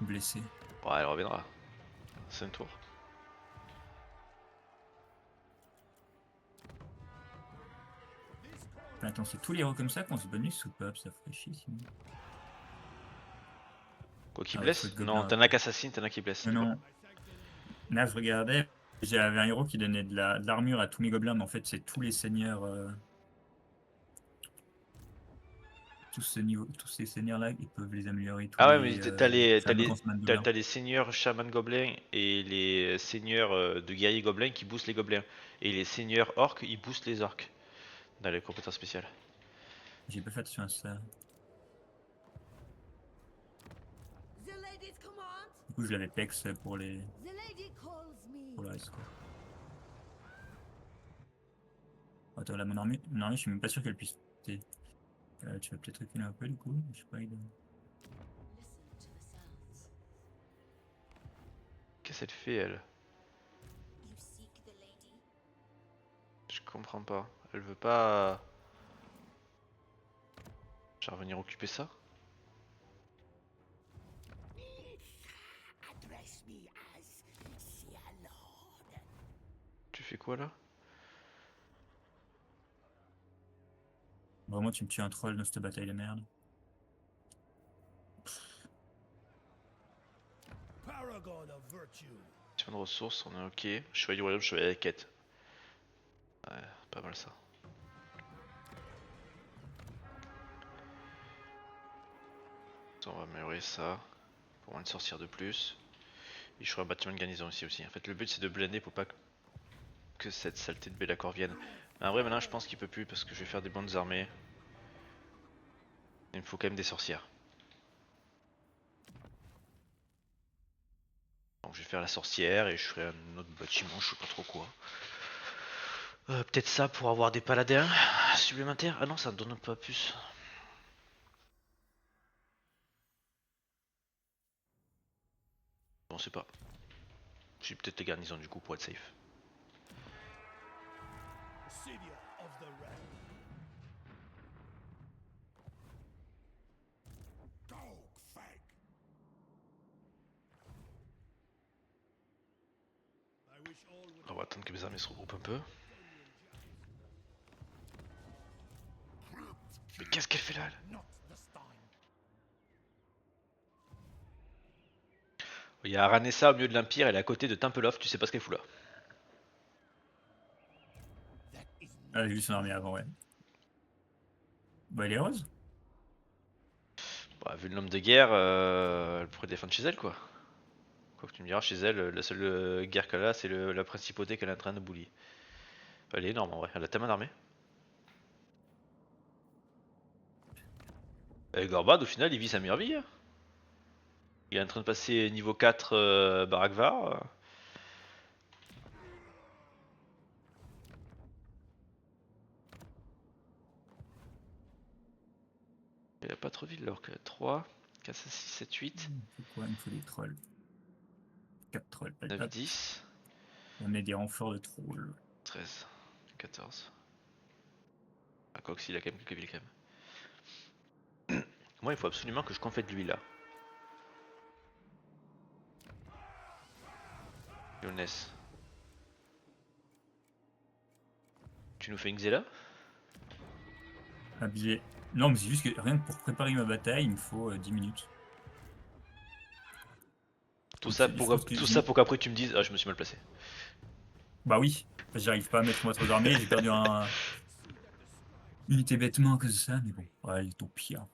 Blessé. Ouais, elle reviendra. C'est un tour. Attends, c'est tous les héros comme ça qu'on se bonus ou pas? Ça ferait chier sinon. Quoi qui Ah, blesse? faut être Non, gobelin. t'en as qu'assassine, t'en as qui blesse. Non, non. Là, je regardais. J'avais un héros qui donnait de l'armure à tous mes gobelins, mais en fait, c'est tous les seigneurs. Tous ces seigneurs-là, ils peuvent les améliorer. Tous Ah ouais, les, mais t'as les, gobelins. t'as les seigneurs chaman gobelins et les seigneurs de guerriers gobelins qui boostent les gobelins. Et les seigneurs orques, ils boostent les orques. Dans les compétences spéciales. J'ai pas fait attention à ça. The Du coup, je l'avais pex pour les The lady calls me. pour le reste, quoi. Attends, là, mon armée, je suis même pas sûr qu'elle puisse. Tu vas peut-être reculer un peu, du coup. Je sais pas, Qu'est-ce qu'elle fait, elle? You seek the lady? Je comprends pas. Elle veut pas... Je vais revenir occuper ça? Address me as Sir Lord. Tu fais quoi là? Vraiment, tu me tues un troll dans cette bataille de merde. Paragon of virtue. Tiens de ressources, on est ok. Chevalier du royaume, chevalier de la quête. Ouais, pas mal ça. On va améliorer ça. Pour une sorcière de plus. Et je ferai un bâtiment de garnison aussi. En fait, le but c'est de blender pour pas que cette saleté de Bellacore vienne. Mais en vrai, maintenant je pense qu'il peut plus parce que je vais faire des bonnes armées. Il me faut quand même des sorcières. Donc je vais faire la sorcière et je ferai un autre bâtiment, je sais pas trop quoi. Peut-être ça pour avoir des paladins supplémentaires. Ah non, ça ne donne pas plus. Bon, c'est pas. J'ai peut-être les garnisons du coup pour être safe. Cydia of the realm. Dog fag. I wish all would On va attendre que mes armées se regroupent un peu. Mais qu'est-ce qu'elle fait là elle? Not this time. Il y a Aranessa au milieu de l'Empire, elle est à côté de Templeof, tu sais pas ce qu'elle fout là. Ah, j'ai vu son armée avant, ouais. Bah, elle est heureuse. Bah, vu le nombre de guerres, elle pourrait défendre chez elle quoi. Quoi que tu me diras, chez elle, la seule guerre qu'elle a, c'est la principauté qu'elle est en train de bully. Elle est énorme en vrai, elle a tellement d'armées. Et Gorbad, au final, il vit sa meilleure vie. Hein. Il est en train de passer niveau 4 Barakvar. Il a pas trop vite alors que 3, 4, 5, 6, 7, 8, C'est quoi? Il me faut des trolls. 4 trolls, pas 9, 10, On est des renforts de trolls. 13, 14. Ah, quoi que s'il a quand même quelques villes quand même. Moi, il faut absolument que je confète lui là. Yoness. Tu nous fais une Xela? Abusé. Non, mais c'est juste que rien que pour préparer ma bataille, il me faut 10 minutes. Tout ça pour qu'après tu me dises ah je me suis mal placé. Bah oui, j'arrive pas à mettre moi trop d'armées, j'ai perdu un unité bêtement à cause de ça, mais bon, ouais, tant pis. Hein.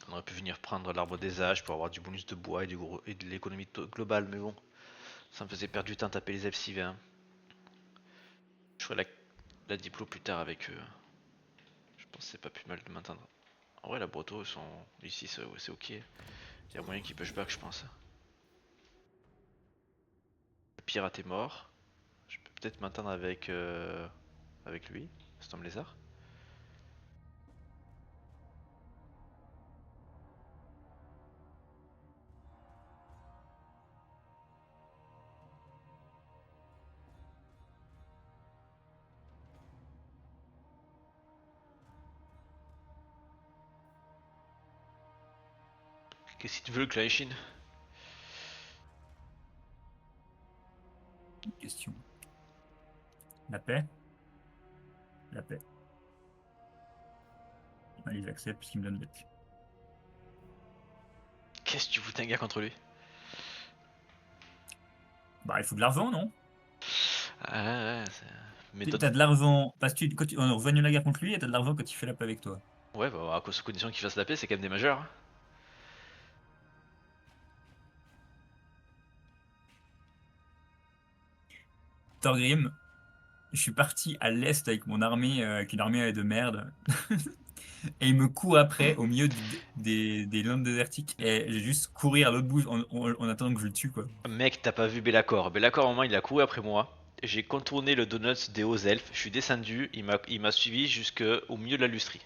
On aurait pu venir prendre l'arbre des âges pour avoir du bonus de bois et de l'économie globale, mais bon, ça me faisait perdre du temps à taper les elfes sylvains. Je ferai la diplo plus tard avec eux. Je pense que c'est pas plus mal de m'entendre. En vrai, la Broto, sont ici, c'est ok. Il y a moyen qu'ils push back, je pense. Le pirate est mort. Je peux peut-être m'entendre avec lui, cet homme lézard. Qu'est-ce que tu veux, le clan Ishin? Question. La paix? La paix. Allez, j'accepte puisqu'il me donne de la. Qu'est-ce que tu fous un gars contre lui? Bah, il faut de l'argent, non? Ah ouais, mais T'as de l'argent. Parce que quand on revenait la guerre contre lui, et t'as de l'argent quand il fait la paix avec toi. ouais, bah, à cause de condition qu'il fasse la paix, c'est quand même des majeurs. Hein. Thorgrim, je suis parti à l'est avec mon armée, avec une armée de merde. Et il me court après au milieu des landes désertiques. Et j'ai juste courir à l'autre bout en attendant que je le tue, quoi. Mec, t'as pas vu Bellacor. Bellacor, au moment, il a couru après moi. J'ai contourné le donuts des hauts elfes. Je suis descendu. Il m'a suivi jusqu'au milieu de la lusterie.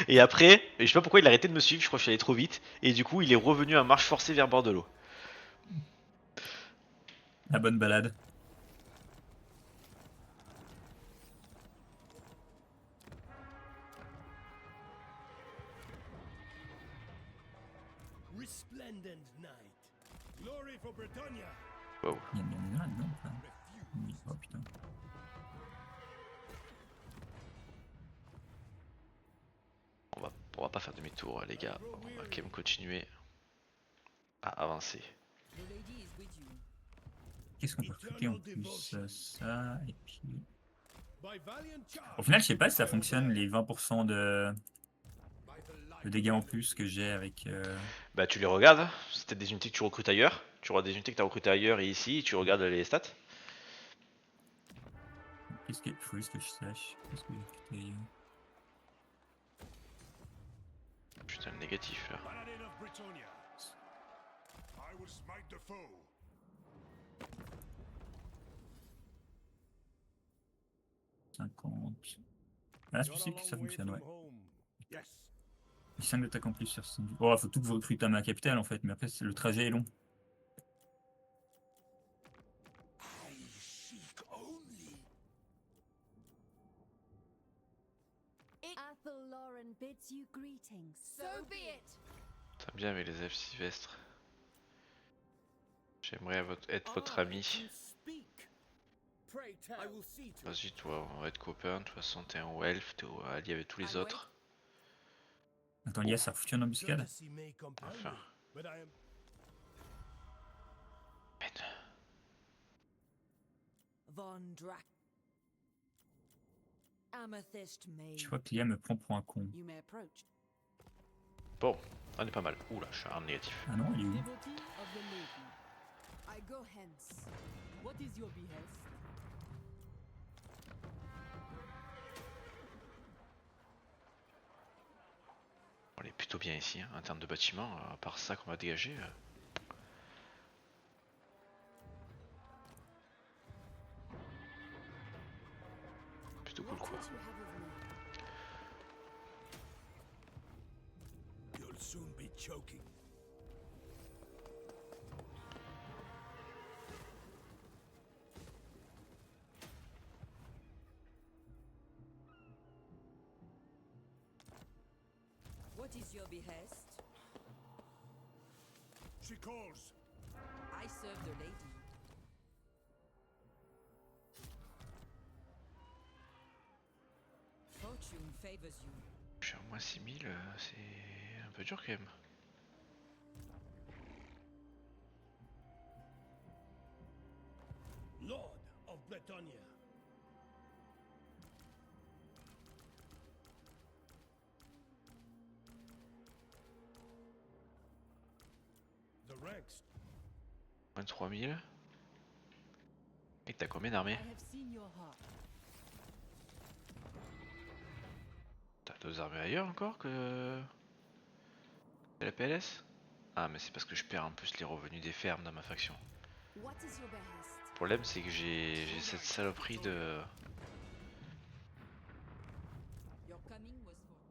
Et après, je sais pas pourquoi il a arrêté de me suivre. Je crois que je suis allé trop vite. Et du coup, il est revenu à marche forcée vers bord de l'eau. La bonne balade. Resplendent night. Glory for Britannia. Wow. Il y en a là dedans, quoi. Oui. Oh putain. On va pas faire demi-tour, les gars. On va quand même continuer à avancer. The lady is with you. Qu'est-ce qu'on peut recruter en plus? Ça, et puis... By valiant Au charge. final, je sais pas si ça fonctionne, les 20% de dégâts en plus que j'ai avec... Bah, tu les regardes. C'était des unités que tu recrutes ailleurs. Tu regardes des unités que tu as recrutées ailleurs et ici. Tu regardes les stats. Qu'est-ce qu'il faut juste que je sache? Qu'est-ce que j'ai recruté ailleurs? Putain, le négatif là. Paladin of Britannia. I will smite the foe. Ah, je sais que ça fonctionne, ouais. Yes. 5 d'attaque en plus sur ce... Oh, faut tout que vous recrutez à ma capitale en fait, mais après le trajet est long. I seek only. Athel Lauren bids you greetings. So be it. Ça bien avec les elfes sylvestres. J'aimerais être votre ami. Vas-y toi, on va être copains. De toute façon t'es un haut elfe, t'es allié avec tous les autres. Attends, Lias, ça foutu en embuscade? Courtesy may compel Enfin. me, but I am Merde. Von Drak. Amethyst Maid. Je crois que Lia me prend pour un con. You may approach. Bon, on est pas mal. Oula, je suis en négatif. Ah non, il est où? Devotee of the lady. I go hence. What is your behest? On est plutôt bien ici, hein, en termes de bâtiments. À part ça qu'on va dégager. Plutôt cool What quoi. would you have of me? you'll soon be choking. What is your behest? She calls. I serve the lady. Fortune favors you. Je suis à moins 6000, c'est un peu dur quand même. Lord of Britannia. The ranks. Moins de 3000. Et t'as combien d'armées? I have seen your heart. T'as 2 armées ailleurs encore que la PLS? Ah mais c'est parce que je perds en plus les revenus des fermes dans ma faction. What is your behest? Le problème c'est que j'ai cette saloperie de... Your coming was foretold.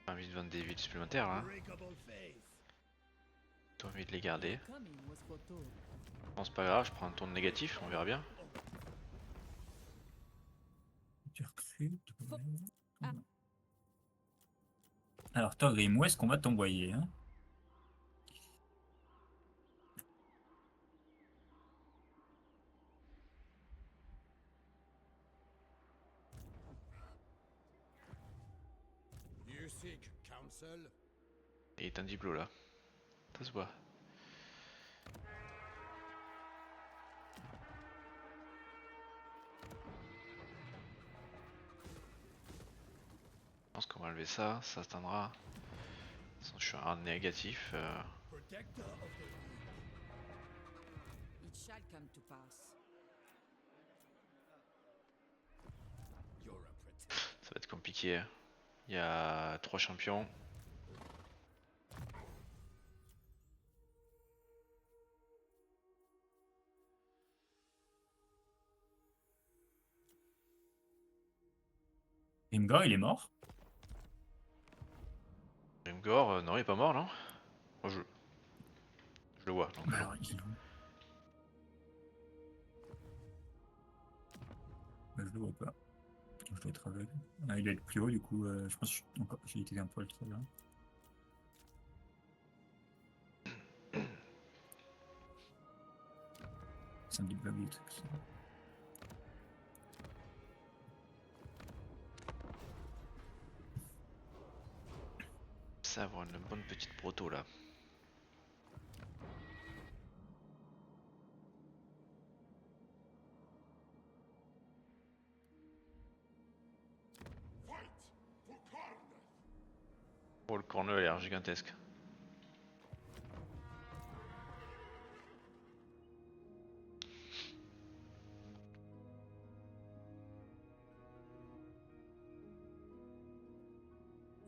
J'ai envie de vendre des villes supplémentaires là. Unbreakable faith. J'ai envie de les garder. Your coming was foretold. Bon c'est pas grave, je prends un tour de négatif, on verra bien. Tu recrutes. Ouais. Alors, Thorgrim, où est-ce qu'on va t'envoyer, hein? You seek counsel? Et il est un diplôme là. Ça se voit. Je pense qu'on va lever ça, ça s'atteindra. De toute façon, je suis en négatif. Protector of the weak. It shall come to pass. You're a pretend. Ça va être compliqué. Il y a 3 champions. Grimgor, il est mort. Grimgor, non, il est pas mort, non? Moi, je le vois. Donc, Bah alors, il est où? Bah, je le vois pas. Je dois être aveugle. Ah, il doit être plus haut, du coup, je pense que j'ai été un poil trop là. Ça me débloque des trucs. Ça. ça avoir une bonne petite proto là. Oh, le corner a l'air gigantesque.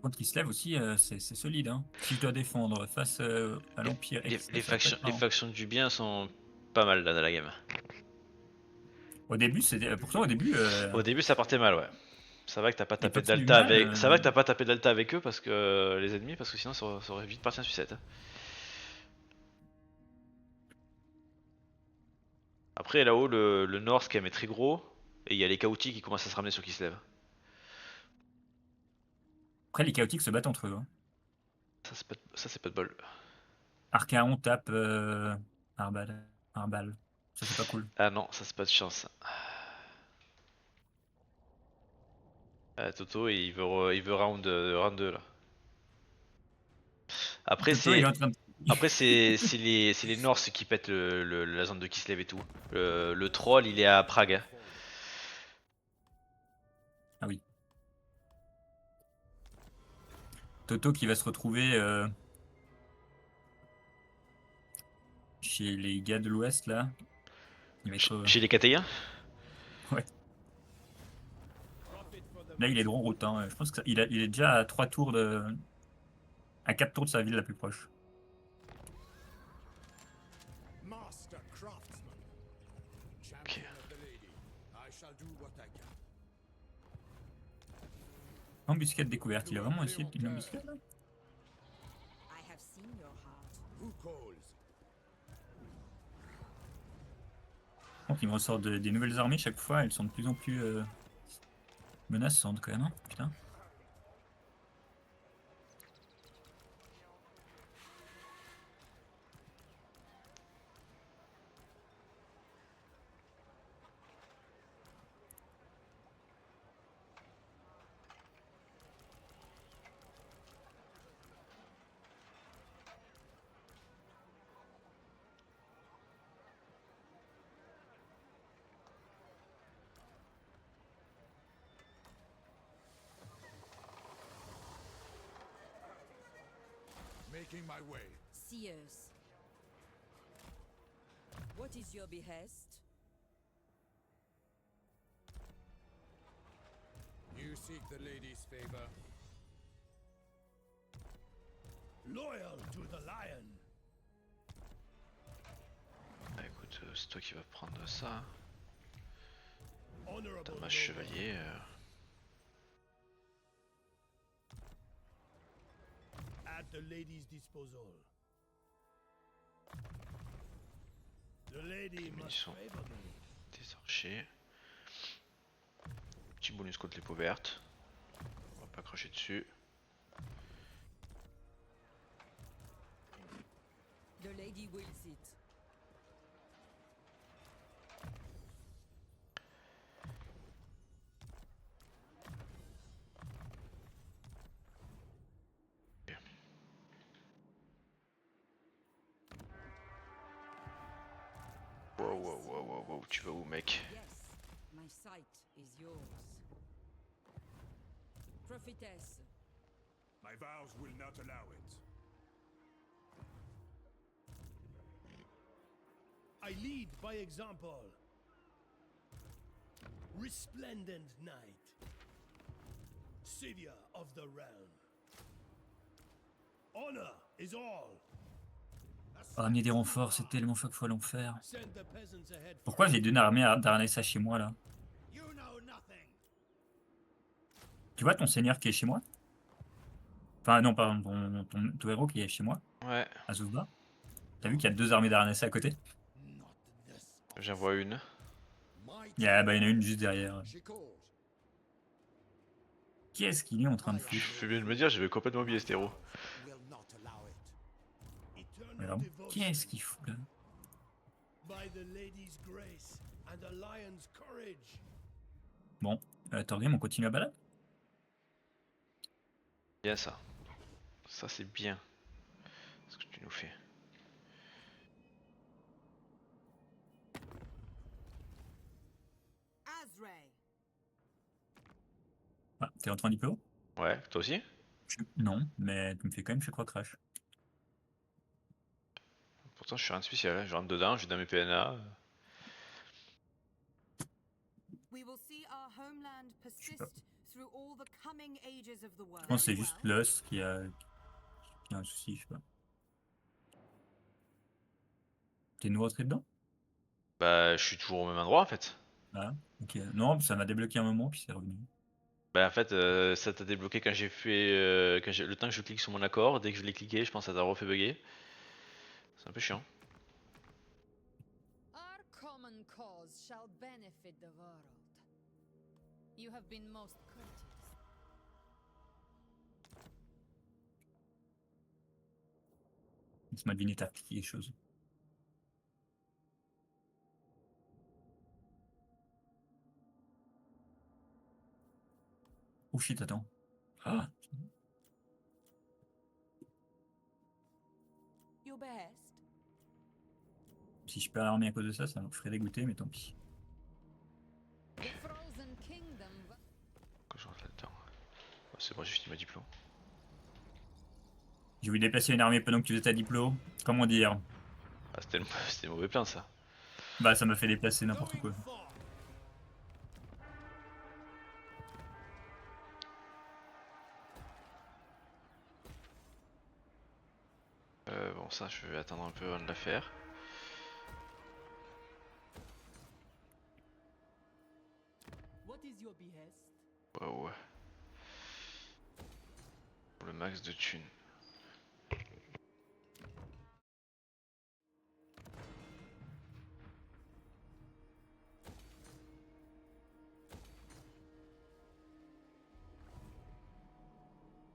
Contre qui se lève aussi, c'est solide. Hein. Si je dois défendre face à l'Empire Les Express, ça va pas être marrant. factions du bien sont pas mal là dans la game. Au début, pourtant au début, Au début ça partait mal, ouais. Ça va que t'as pas les tapé factions du d'alta mal, avec. Ça va que t'as pas tapé d'alta avec eux parce que les ennemis, parce que sinon ça aurait vite parti en sucette. Après là-haut le Nord quand même est très gros et il y a les chaotiques qui commencent à se ramener sur qui se lève. Après, les chaotiques se battent entre eux. Hein. Ça c'est pas de bol. Archaon tape Arbal. Ça, c'est pas cool. Ah non, ça c'est pas de chance. Ah, Toto il veut round 2 là. Après Toto, il est en train de... Après c'est les Norse qui pètent la zone de Kislev et tout. Le troll il est à Prague. Hein. Ah oui. Toto qui va se retrouver chez les gars de l'Ouest, là. Il va être... Chez les Catéens. Ouais. Là, il est droit en route. Hein. Je pense qu'il est déjà à 3 tours de... à 4 tours de sa ville la plus proche. Master craftsman. Champion of the lady. I shall do what I can. Embuscade découverte. Il a vraiment essayé une embuscade, là? I have seen your heart. Who calls? Donc, il me ressort des nouvelles armées chaque fois. Elles sont de plus en plus menaçantes, quand même. Hein. Putain. Making my way. Seers. What is your behest? You seek the lady's favor. Loyal to the lion. Bah écoute, c'est toi qui vas prendre ça. Honorable T'as ma noble. chevalier. At the lady's disposal. The lady must munitions. favor me. Des archers. Petit bonus contre les peaux vertes. On va pas cracher dessus. The lady wills it. Wow, tu vas où mec? Yes, my sight is yours. Prophetess. My vows will not allow it. I lead by example. Resplendent night. Savior of the realm. Honor is all. Ramener des renforts, c'est tellement chaque fois l'enfer. Send the peasants ahead. Pourquoi j'ai deux armées d'Arnessa chez moi là? You know nothing. Tu vois ton seigneur qui est chez moi? Enfin non, pardon, ton héros qui est chez moi, Ouais, à Zuzba. T'as vu qu'il y a deux armées d'Arnessa à côté? Not this. j'en vois une. My Il y en a une juste derrière. she calls. Qu'est-ce qu'il est en train de Je foutre? fais bien de me dire, j'avais complètement oublié cet héros. Will not allow it. Eternal Alors, devotion. qu'est-ce qu'il fout là? By the lady's grace and the lion's courage. Bon, Thorgrim, on continue à balade? Bien ça. Ça c'est bien. Ce que tu nous fais. Azray. Ah, t'es en train d'IPO? Ouais, toi aussi? Non, mais tu me fais quand même, je crois, crash. Pourtant je suis rien de spécial, hein. Je rentre dedans, je vais dans mes PNA. We will see our homeland persist through all the coming ages of the world. Je pense que c'est juste Lost qui a un souci, je sais pas. T'es nouveau rentré dedans? Bah je suis toujours au même endroit en fait. Ah, ok. Non, ça m'a débloqué un moment, puis c'est revenu. Bah en fait ça t'a débloqué quand j'ai fait le temps que je clique sur mon accord, dès que je l'ai cliqué je pense que ça t'a refait bugger. C'est un peu chiant. Our common cause shall benefit the world. You have been most courteous. Ça m'a deviné t'as cliqué les choses. Oh shit, attends. Ah, Your behest. si je perds l'armée à cause de ça, ça me ferait dégoûter, mais tant pis. The Frozen Kingdom. Quand je rentre là-dedans. Oh, c'est bon, j'ai fini ma diplôme. J'ai voulu déplacer une armée pendant que tu faisais ta diplo. Comment dire? Ah, c'était le mauvais plan ça. Bah, ça m'a fait déplacer n'importe quoi. Going far. Bon ça je vais attendre un peu avant de la faire. What is your behest? Ouais. Pour le max de thunes.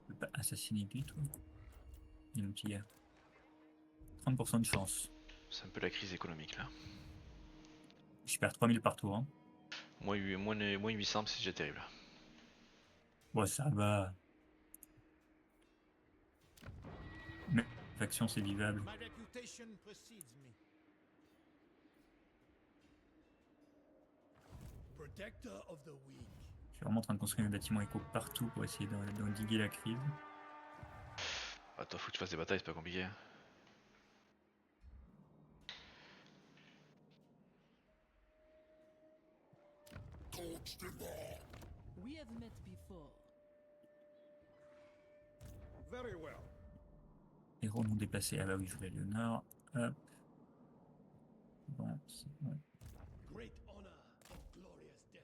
Je peux pas assassiner lui, toi. Il y a un petit gars. 30% de chance. C'est un peu la crise économique là. Je perds 3000 par tour. Hein. Moins 800 c'est déjà terrible. Bon, ça va. Mais faction, c'est vivable. My reputation precedes me. Protector of the weak. Je suis vraiment en train de construire mes bâtiments éco partout pour essayer d'endiguer la crise. Attends, faut que tu fasses des batailles, c'est pas compliqué. Hein. We have met before. Very well. Les héros m'ont déplacé. Ah bah oui, je vais aller au nord. Hop. Bon, c'est bon. Great honor of glorious death.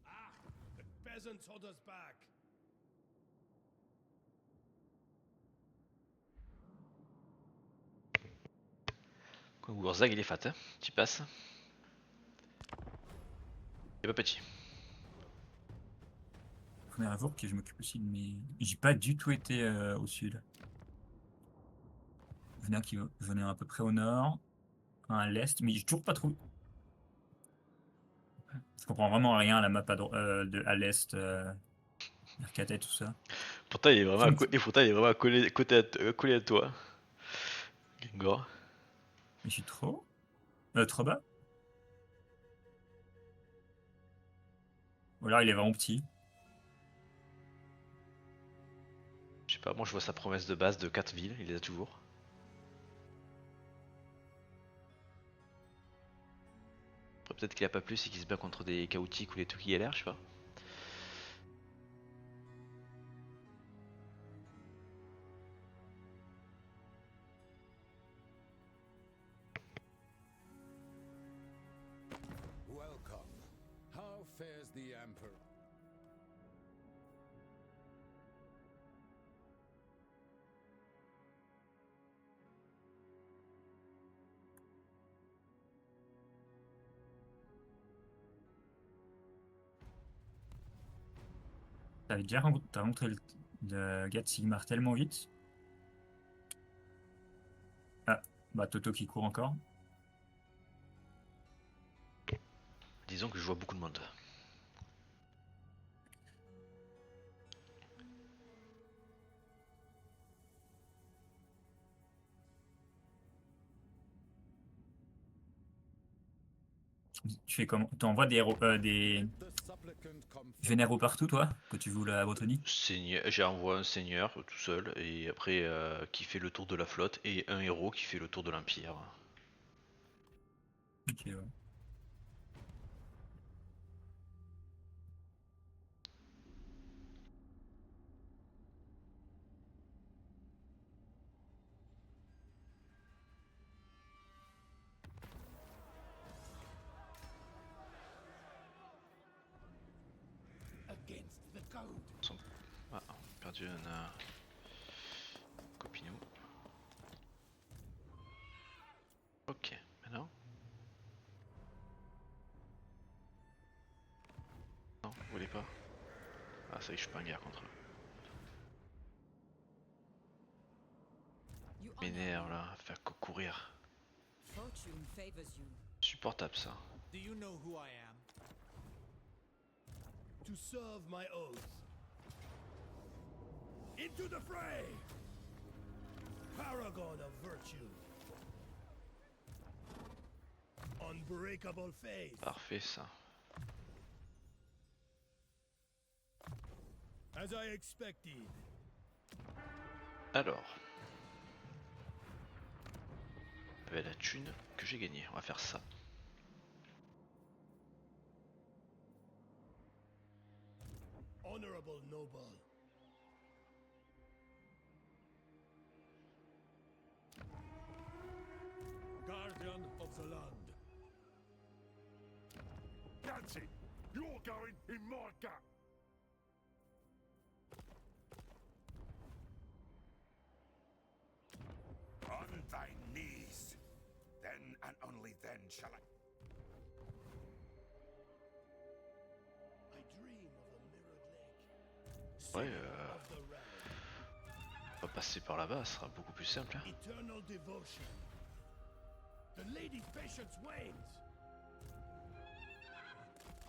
Ah, the peasants hold us back. Wurzag il est fat, hein. Tu passes. C'est pas petit. Faudrait un jour que je m'occupe aussi de mes. J'ai pas du tout été au sud. J'en ai un à peu près au nord, un à l'est, mais j'ai toujours pas trouvé. Je comprends vraiment rien à la map à l'est, Mercata et tout ça. Pourtant il est vraiment, collé à toi. Gengor. Mais je suis trop bas. Ou alors il est vraiment petit. Je sais pas, moi je vois sa promesse de base de 4 villes, il les a toujours. Peut-être qu'il a pas plus et qu'il se bat contre des chaotiques ou des trucs qui galèrent, je sais pas. Welcome. How fares the Emperor? T'as montré le gars de Sigmar tellement vite. Ah, bah Toto qui court encore. Disons que je vois beaucoup de monde. Tu fais comment? T'envoies des The supplicant come généraux partout, toi, que tu joues la Bretonnie? J'envoie un seigneur tout seul et après qui fait le tour de la flotte et un héros qui fait le tour de l'Empire. Ok, ouais. Against the code. Ah, on a perdu un copinou. Ok, maintenant. Non, vous voulez pas? Ah, ça y est, je suis pas en guerre contre eux. You M'énerve là, faire courir. Fortune favors you. Supportable ça. Do you know who I am? To serve my oath. Into the fray! Paragon of virtue. Unbreakable faith. Parfait ça. As I expected. Alors. Avec la thune que j'ai gagnée, on va faire ça. Honorable noble. guardian of the land. That's it. You're going in my gap. On thy knees. Then and only then shall I. I dream of a mirrored lake. Ouais, Singer of the realm. on va passer par là-bas, ça sera beaucoup plus simple. Hein. Eternal devotion. The lady's patience wanes.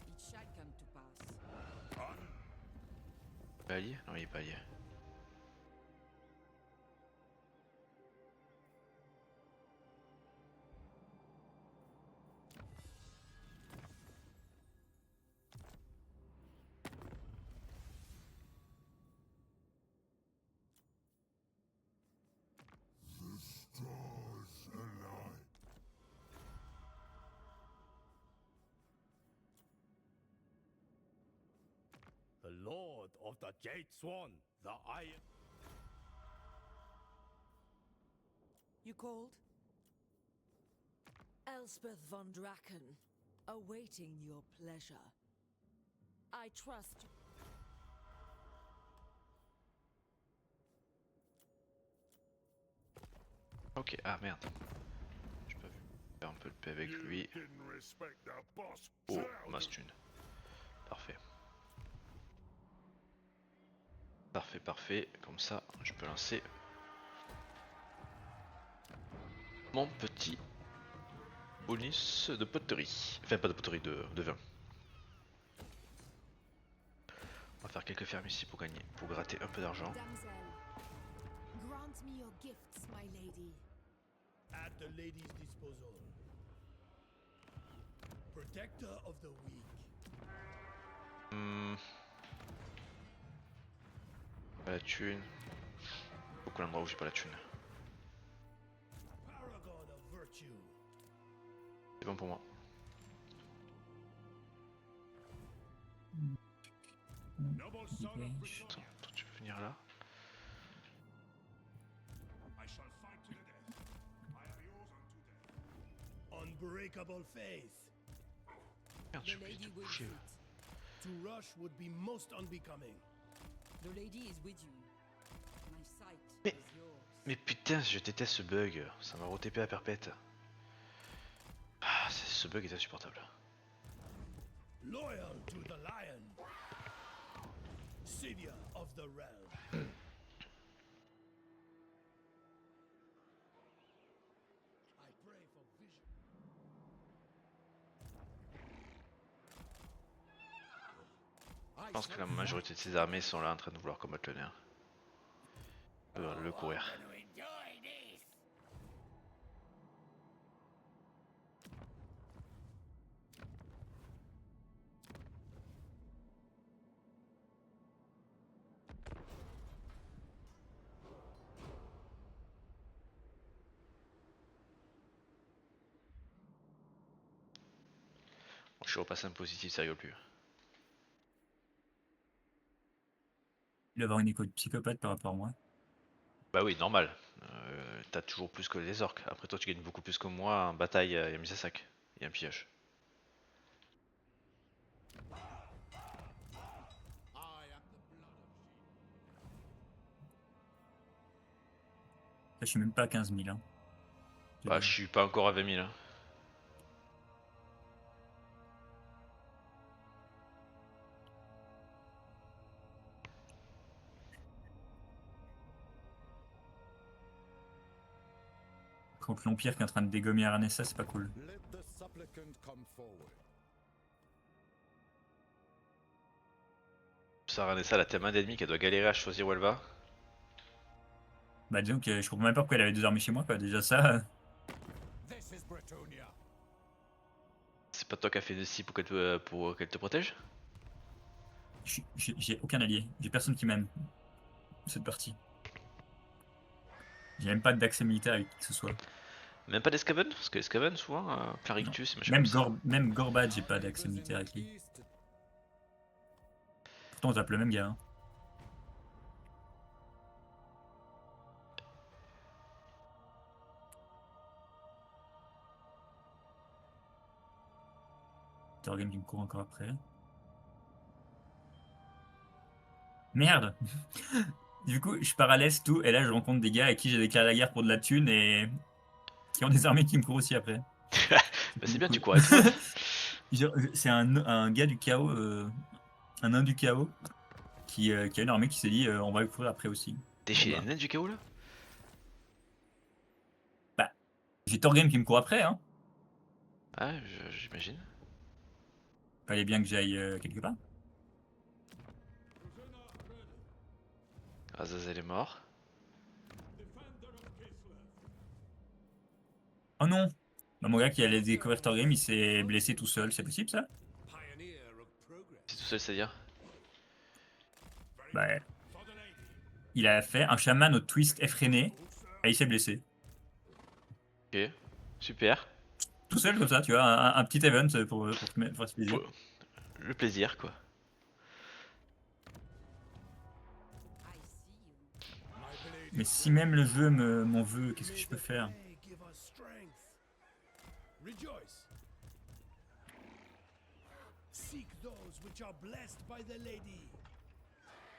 It shall come to pass. On Pas allié? Non, il est pas allié. The Lord of the Jade Swan, the Iron. You called? Elspeth von Draken, awaiting your pleasure. I trust. Ok, ah merde. J'ai pas vu. Faire un peu de paix avec lui. didn't respect the boss. Oh, Mastune. Parfait. Parfait, parfait. Comme ça, je peux lancer mon petit bonus de poterie. Enfin, pas de poterie, de vin. On va faire quelques fermes ici pour gagner, pour gratter un peu d'argent. Damsel, grant me your gifts, my lady. At the lady's disposal. Protector of the weak. Pas la thune. Beaucoup d'endroits où j'ai pas la thune. Paragon of virtue. C'est bon pour moi. Noble son of Ok. Britannia, Attends, tu peux venir là. I shall fight to the death. I am yours unto death. Unbreakable faith. Merde, j'ai The oublié de lady te wills bouger. it. To rush would be most unbecoming. The lady is with you. My sight Mais- is yours. Mais putain, je déteste ce bug. Ça m'a re-TP à perpète. Ah, ce bug est insupportable. Loyal to the lion. Savior of the realm. I pray for vision. Je pense que la majorité de ces armées sont là en train de vouloir combattre le nerf. Le courir. Bon, je suis repassé un positif, ça rigole plus. Il doit avoir une écho de psychopathe par rapport à moi. Bah oui, normal. T'as toujours plus que les orques. Après toi, tu gagnes beaucoup plus que moi en bataille et mise à sac. Et un pillage. I am the blood of Là, je suis même pas à 15 000. Hein. Bah, je suis pas encore à 20 000. Hein. Contre l'Empire qui est en train de dégommer Aranessa, c'est pas cool. Let the supplicant come forward. Saranessa, elle a tellement d'ennemis qu'elle doit galérer à choisir où elle va. Bah disons que je comprends même pas pourquoi elle avait 2 armées chez moi, quoi. Déjà ça. This is Bretonia. C'est pas toi qui as fait de si pour qu'elle te protège? J'ai aucun allié. J'ai personne qui m'aime. Cette partie. J'ai même pas d'accès militaire avec qui que ce soit. Même pas d'Escaven? Parce que Escaven, souvent, Clarictus, machin Même, comme ça. même Gorbad, j'ai pas d'accès militaire avec lui. Pourtant, on tape le même gars. Hein. Torgrim qui me court encore après. Merde. Du coup, je pars à l'est, tout, et là, je rencontre des gars avec qui j'ai déclaré la guerre pour de la thune et qui ont des armées qui me courent aussi après. Bah c'est bien, tu cours avec moi. C'est un gars du chaos, un nain du chaos, qui a une armée qui s'est dit on va le courir après aussi. T'es Bon, chez bah. les nains du chaos là? J'ai Torgrim qui me court après, hein. Ah, j'imagine. Fallait bien que j'aille quelque part. Azazel est mort. Oh non. Bah, mon gars qui allait découvrir Torgrim, il s'est blessé tout seul, c'est possible ça? C'est tout seul, c'est-à-dire? Bah, il a fait un chaman au twist effréné et il s'est blessé. Ok, super. Tout seul comme ça, tu vois, un petit event pour se plaisir. Le plaisir, quoi. I see you. Mais si même le jeu m'en veut, qu'est-ce que je peux faire? Give us strength. Rejoice. Seek those which are blessed by the lady.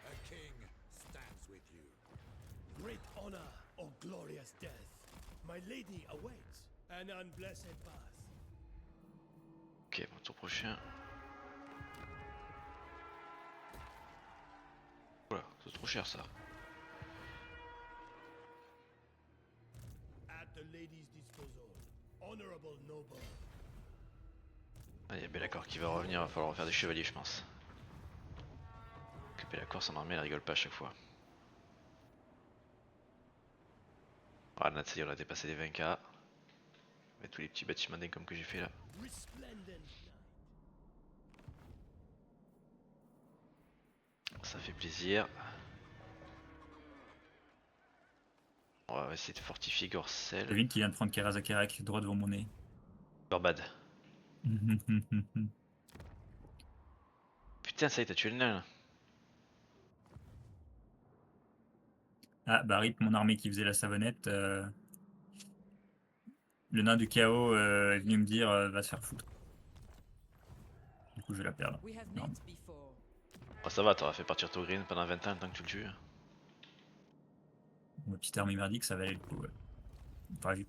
A king stands with you. Great honor or glorious death. My lady awaits an unblessed path. Ok, bon, tour prochain. Voilà, c'est trop cher ça. At the lady's disposal. Honorable noble. Ah, il y a Bellacor qui va revenir, va falloir refaire des chevaliers, je pense. Que Bellacor, son armée, elle rigole pas à chaque fois. Ah, là, ça y est, on a dépassé les 20k. Avec tous les petits bâtiments d'income que j'ai fait là. Resplendent. Ça fait plaisir. On va essayer de fortifier Gorcel. Devine qui vient de prendre Karazakarak droit devant mon nez. Gorbad. Putain, ça y est, t'as tué le nain là. Ah, bah rip, mon armée qui faisait la savonnette. Le nain du chaos est venu me dire va se faire foutre. Du coup, je vais la perdre. We have Non. met before. Oh, ça va, t'auras fait partir ton green pendant 20 ans le temps que tu le tues. Ma petite armée merdique, ça valait le coup. Ouais. Enfin, Tu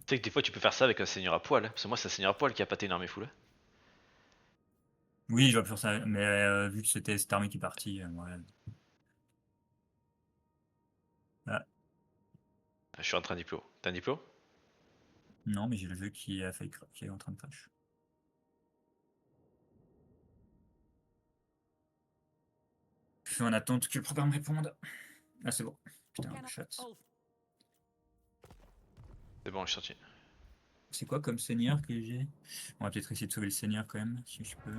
sais que des fois tu peux faire ça avec un seigneur à poil, hein, parce que moi c'est un seigneur à poil qui a pâté une armée full. oui, je vais faire ça, mais vu que c'était cette armée qui est partie, ouais. Ah, Je suis en train de diplo. T'as un diplo? non, mais j'ai le jeu qui a fait qui est en train de crash. Je suis en attente que le programme réponde. Ah, c'est bon. Putain, le chat. C'est bon, je suis sorti. C'est quoi comme seigneur que j'ai? On va peut-être essayer de sauver le seigneur quand même, si je peux.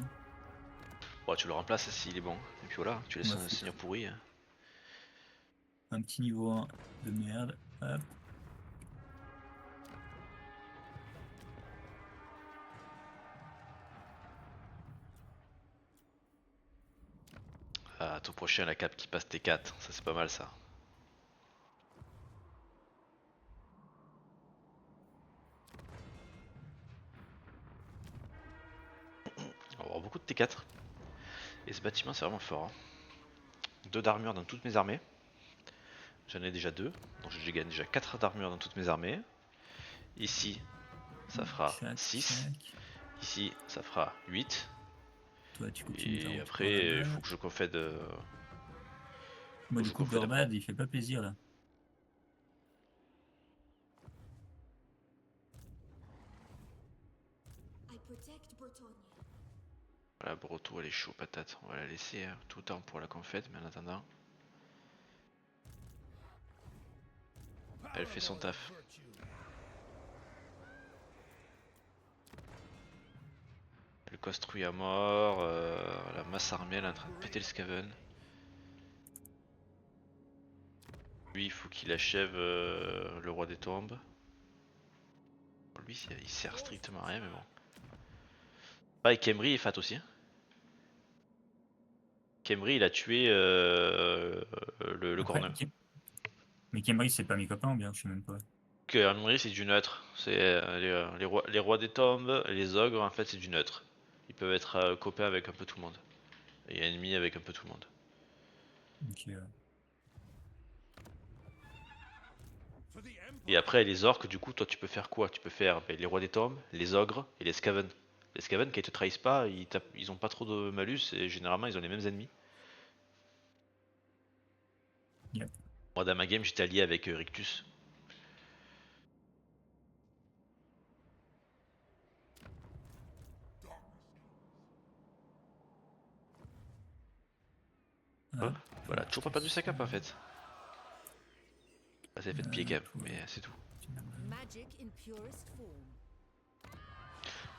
Bon, tu le remplaces s'il est bon. Et puis voilà, tu On laisses va un foutre seigneur pourri. un petit niveau 1 de merde. Hop. Ah, tour prochain, la cape qui passe T4, ça c'est pas mal ça. On va avoir beaucoup de T4. Et ce bâtiment c'est vraiment fort. 2 d'armure dans toutes mes armées. J'en ai déjà 2. Donc je gagne déjà 4 d'armure dans toutes mes armées. Ici, ça fera Chac, 6. chac. Ici, ça fera 8. Toi, tu continues ta Et route par après, il là-bas. faut que je confède. Moi, du je coup, confède un peu. Gorbad, il fait pas plaisir là. I protect Bretonnia. Voilà, Broto, elle est chaud patate. On va la laisser tout le temps pour la confète, mais en attendant, elle fait son Parable of taf. virtue. Elle construit à mort. La masse armée, elle est en train de péter le Skaven. Lui, il faut qu'il achève le roi des tombes. Lui, il sert strictement à rien, mais bon. Ah, et Khemri est fat aussi. Hein. Khemri, il a tué le Après, corneux. mais Kemri, c'est pas mes copains ou bien? Je sais même pas. Khemri, c'est du neutre. C'est les rois des tombes, les ogres, en fait, c'est du neutre. Ils peuvent être copains avec un peu tout le monde. Et ennemis avec un peu tout le monde. Ok, For the Et Emperor. après, les orques, du coup, toi, tu peux faire quoi? Tu peux faire les rois des tombes, les ogres et les skaven. Les skaven, quand ils te trahissent pas, ils ont pas trop de malus et généralement, ils ont les mêmes ennemis. Yep. Moi, dans ma game, j'étais allié avec Rictus. Hop. Voilà, toujours pas perdu sa cape en fait. Ah, ça fait de pied quand même, mais c'est tout. Magic in purest form.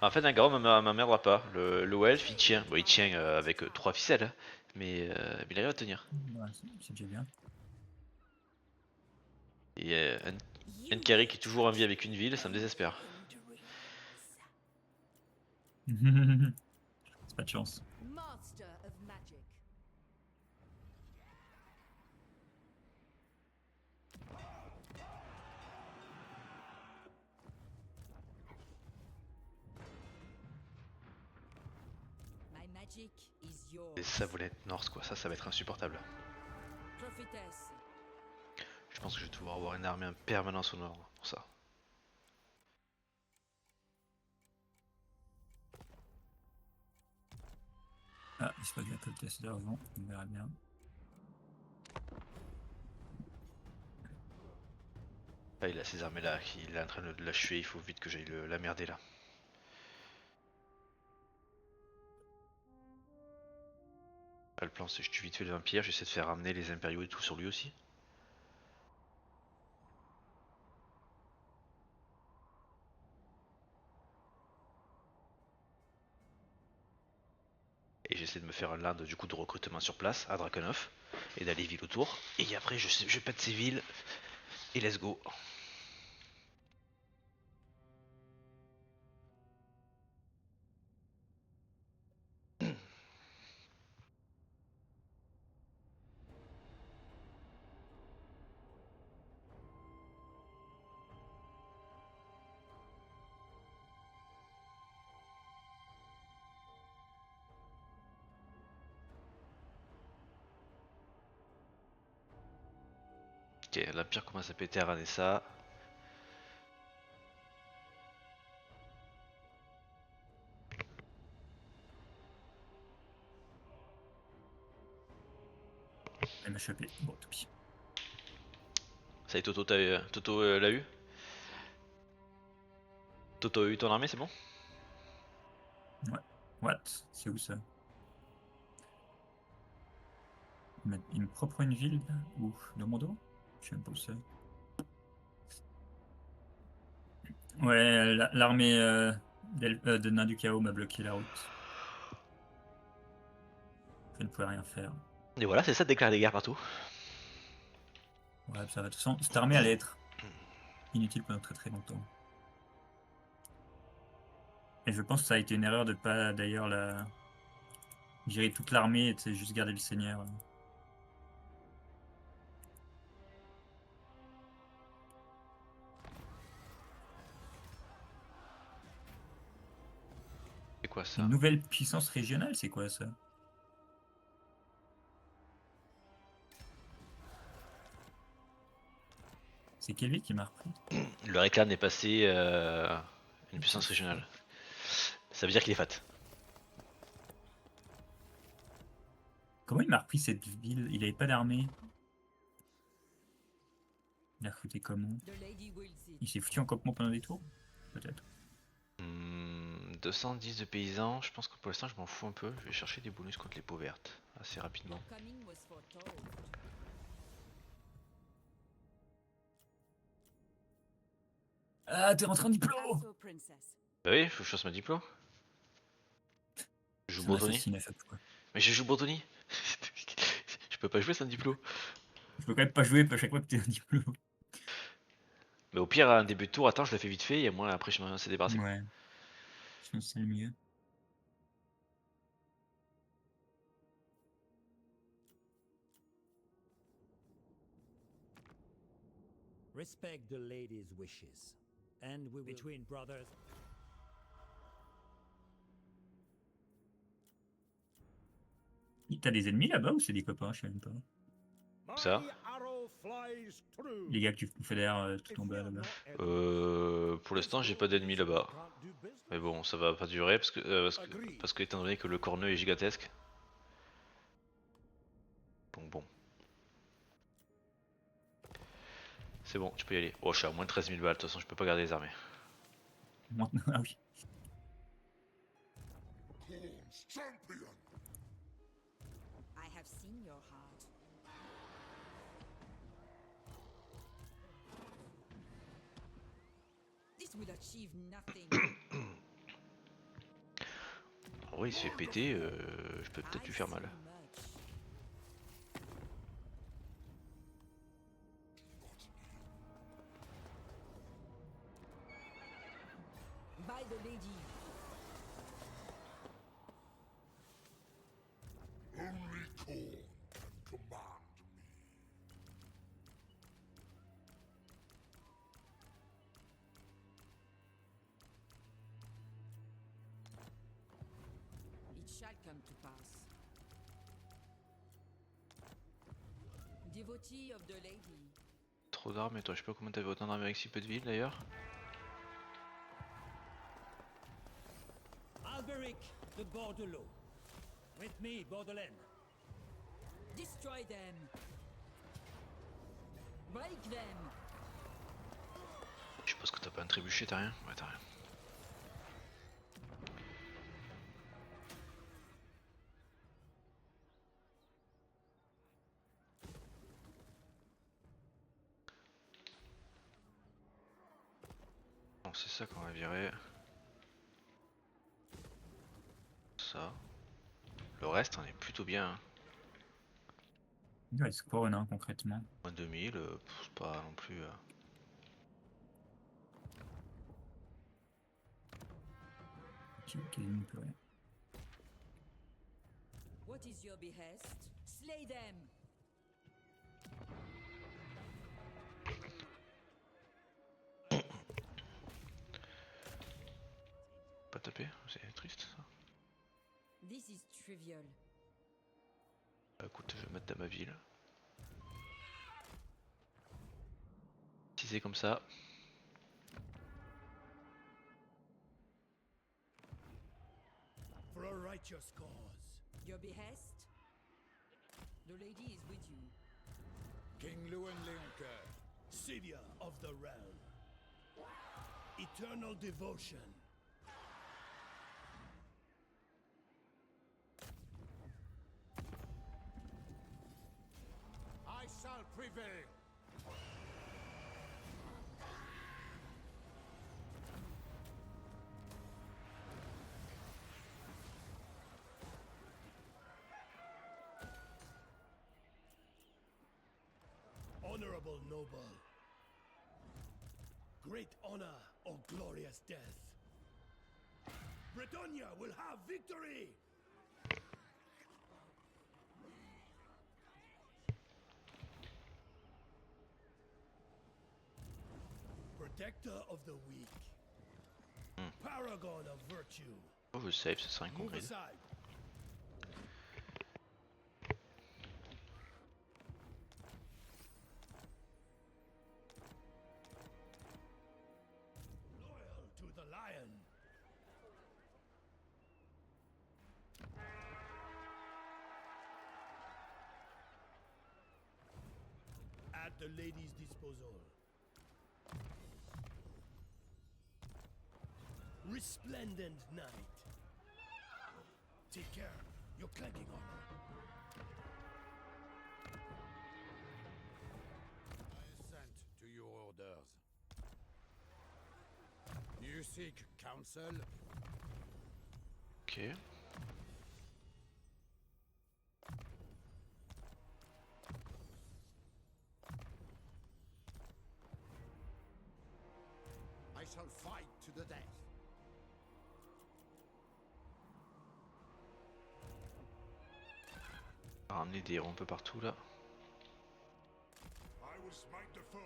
En fait, un garrot m'emmerdera pas. Le Welf, il tient. Bon, il tient avec 3 ficelles, hein, mais il arrive à tenir. Ouais, c'est déjà bien. Et Nkari qui est toujours en vie avec une ville, ça me désespère. C'est pas de chance. Master of magic. My magic is yours. Les savonnettes Norse, quoi, ça va être insupportable. Prophetess. Je pense que je vais devoir avoir une armée en permanence au nord pour ça. Ah, c'est pas que la politesse d'argent, on verra bien. Ah, il a ces armées là, il est en train de l'achever, il faut vite que j'aille la merder là. Ah, le plan c'est je tue vite fait le vampire, j'essaie de faire ramener les impériaux et tout sur lui aussi. Et j'essaie de me faire un land du coup de recrutement sur place à Drakenhof et d'aller ville autour. Et après je pète ces villes et let's go. Ok, l'Empire commence à péter à Ranessa. Elle m'a chopé. Bon, tant pis. Ça y est, Toto, Toto l'a eu. Toto a eu ton armée, c'est bon? Ouais. What? C'est où ça? Il me propre une ville là? Où? Dans mon dos? Je sais même pas où c'est. Ouais, l'armée de Nain du Chaos m'a bloqué la route. Je ne pouvais rien faire. Et voilà, c'est ça de déclarer des guerres partout. Ouais, ça va. De toute façon, cette armée allait être inutile pendant très très longtemps. Et je pense que ça a été une erreur de pas d'ailleurs gérer toute l'armée et de juste garder le seigneur. C'est quoi ça? Une nouvelle puissance régionale, c'est quoi ça? C'est quelle ville qui m'a repris? Le réclame est passé une puissance régionale. Ça veut dire qu'il est fat. Comment il m'a repris cette ville? Il avait pas d'armée. Il a recruté comment? Il s'est foutu en campement pendant des tours? Peut-être. 210 de paysans, je pense que pour l'instant je m'en fous un peu. Je vais chercher des bonus contre les peaux vertes assez rapidement. Ah, t'es rentré en diplôme! Bah oui, faut que je fasse ma diplo. Je joue Ça Bretonnie. m'assassine à chaque fois. Mais je joue Bretonnie. Je peux pas jouer sans diplôme. Je peux quand même pas jouer à chaque fois que t'es en diplôme. Mais au pire, un début de tour, attends, je le fais vite fait et moi après je m'en sais débarrasser. Ouais. Je pense que c'est le mieux. Respect the lady's wishes. And we will... Between brothers... T'as des ennemis là-bas ou c'est des copains? Je sais même pas. Ça. Les gars que tu confédères tout en bas là-bas. Pour l'instant, j'ai pas d'ennemis là-bas. Mais bon, ça va pas durer parce que étant donné que le corneux est gigantesque. Donc bon. C'est bon, tu peux y aller. Oh, je suis à moins de 13 000 balles, de toute façon, je peux pas garder les armées. Ah oui. Champion! I have seen your heart. This will achieve nothing. En vrai, il se fait péter, je peux peut-être lui faire mal. By the lady. Only Khorne can command me. It shall come to pass. Devotee of the lady. Trop d'armes, et toi, je sais pas comment t'avais autant d'armes avec si peu de villes d'ailleurs. Alberic de Bordelot. With me, Bordelin. Destroy them. Break them. Je suppose que t'as pas un trébuchet, t'as rien? Ouais, t'as rien. Bon, c'est ça qu'on va virer. Ça. Le reste, on est plutôt bien. Hein. Ouais, c'est quoi on a concrètement? Moins 2000, c'est pas non plus. Quasiment plus rien. What is your behest? Slay them. Pas taper, c'est triste ça. This is trivial. Bah, écoute, je vais mettre dans ma ville. teaser comme ça. For a righteous cause. Your behest? The lady is with you. King Luan Leoncoeur. Savior of the realm. Eternal devotion. I shall prevail. Honorable noble. Great honor or glorious death. Bretonia will have victory! Protector of the weak. Paragon of virtue. Oh, je save, ce serait un Move congrès. aside. Loyal to the lion. At the lady's disposal. Resplendent night. Take care. You're clanking armor. I assent to your orders. You seek counsel? Ok. I shall fight to the death. On va ramener des héros un peu partout là. I will smite the foe.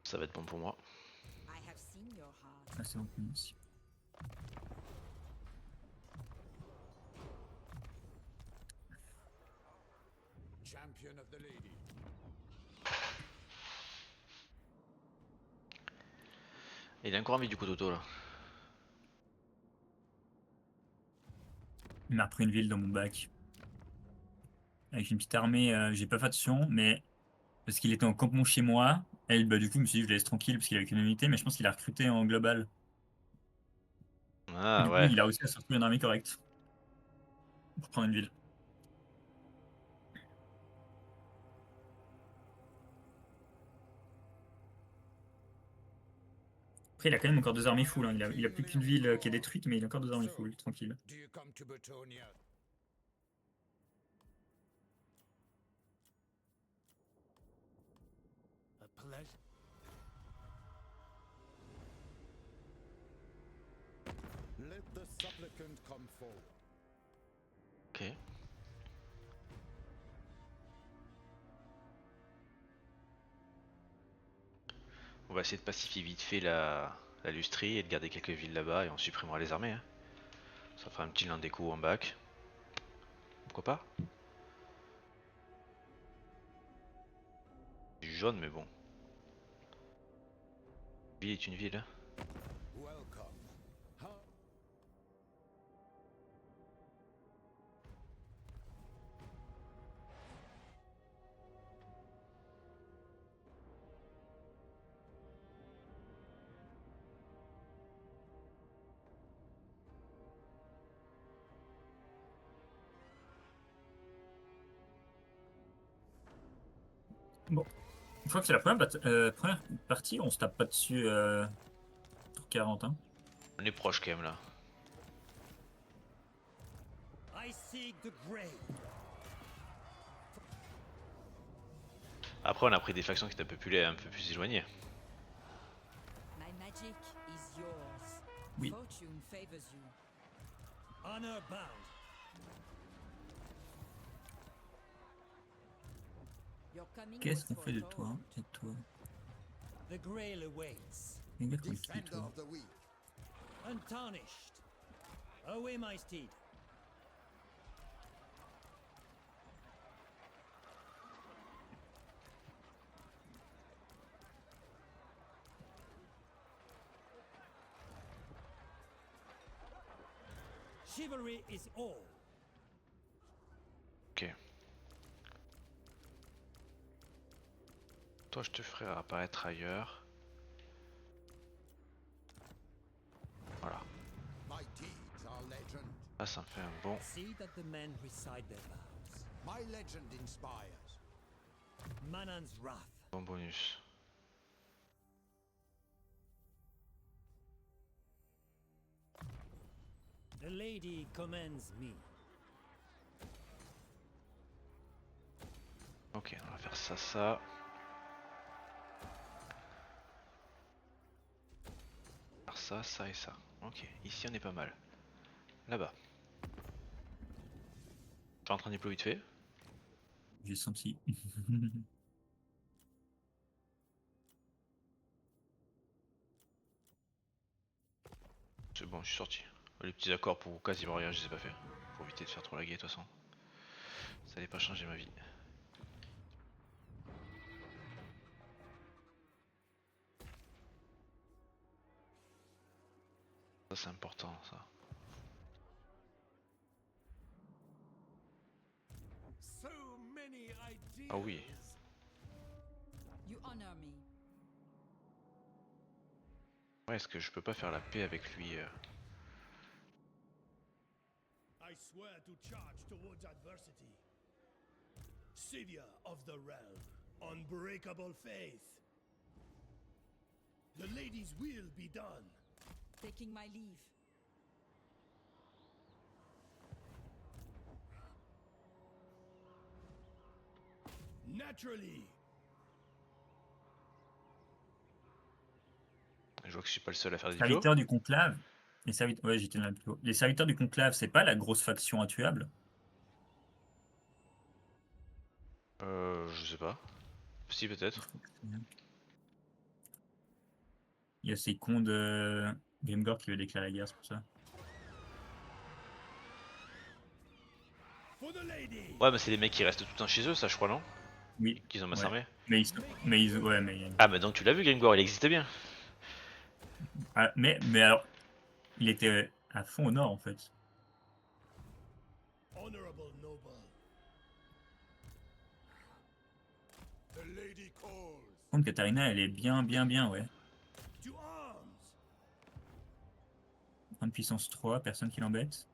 Ça va être bon pour moi. I have seen your heart. Ah, c'est bon pour moi aussi. Champion of the lady. Et il a encore envie du coup Toto là. Il m'a repris une ville dans mon bac. Avec une petite armée, j'ai pas fait attention, mais parce qu'il était en campement chez moi, elle, bah du coup, je me suis dit, je le laisse tranquille parce qu'il avait qu'une unité, mais je pense qu'il a recruté en global. Ah Du coup, ouais. il a réussi à sortir une armée correcte pour prendre une ville. Après, il a quand même encore 2 armées full, hein. Il a plus qu'une ville qui est détruite, mais il a encore 2 armées full, tranquille. Do you come to Bretonia? A pleasure. Let the supplicant come forward. Ok. On va essayer de pacifier vite fait la Lustrie et de garder quelques villes là-bas et on supprimera les armées. Hein. Ça fera un petit Lindeco en bac. Pourquoi pas? Du jaune mais bon. Ville est une ville. Welcome. How? Bon. Je crois que c'est la première partie, on se tape pas dessus tour 40. Hein. On est proche quand même là. I seek the grave. Après on a pris des factions qui étaient un peu plus éloignées. My magic is yours. Oui. Fortune favors you. Honor bound. Your coming Qu'est-ce was qu'on fait de toi, foretold. et de toi? The Grail awaits. Les gars, qu'on tue, Defender toi. of the weak. Untarnished. Away my steed. Chivalry is all. Ok. Toi, je te ferai apparaître ailleurs. Voilà. My deeds are legend. Là, ça me fait un bon. See that the men recite their vows. My legend inspires. Manan's wrath. Bon bonus. The lady commands me. Ok, on va faire ça, ça. Faire ça, ça et ça. Ok, ici on est pas mal. Là-bas. T'es en train de déployer vite fait. J'ai senti. C'est bon, je suis sorti. Les petits accords pour quasiment rien, je les ai pas fait. Pour éviter de faire trop laguer de toute façon. Ça allait pas changer ma vie. Ça c'est important ça. So many ideas. Ah oui. You honor me. Ouais, est-ce que je peux pas faire la paix avec lui I swear to charge towards adversity. Savior of the realm, unbreakable faith. The lady's will be done. Taking my leave. Naturally. Je vois que je suis pas le seul à faire des Les diplômes. serviteurs du conclave. Ouais, j'étais là plutôt. Les serviteurs du conclave, c'est pas la grosse faction intuable? Je sais pas. Si peut-être. Il y a ces cons de Grimgor qui veulent déclarer la guerre, c'est pour ça. For the lady. Ouais, mais c'est les mecs qui restent tout le temps chez eux, ça je crois, non? Oui. Qu'ils ont Ouais. massacré. Ouais, mais. Ah, mais donc tu l'as vu, Grimgor, il existait bien. Ah, mais alors, il était à fond au nord en fait. Honorable noble. The lady calls. Par contre, Katarina, elle est bien, ouais. To arms. Point de puissance 3, personne qui l'embête.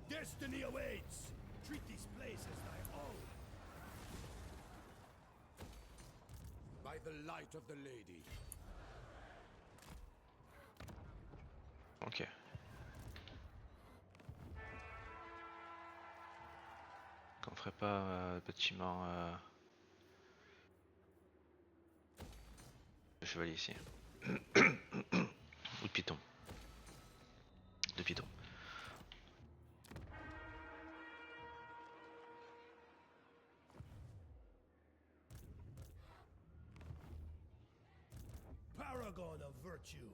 Destiny awaits. Treat this place as thy own. By the light of the lady. Ok. Qu'on ferait pas bâtiment de chevalier ici. Ou de piéton. De piéton. Paragon of virtue.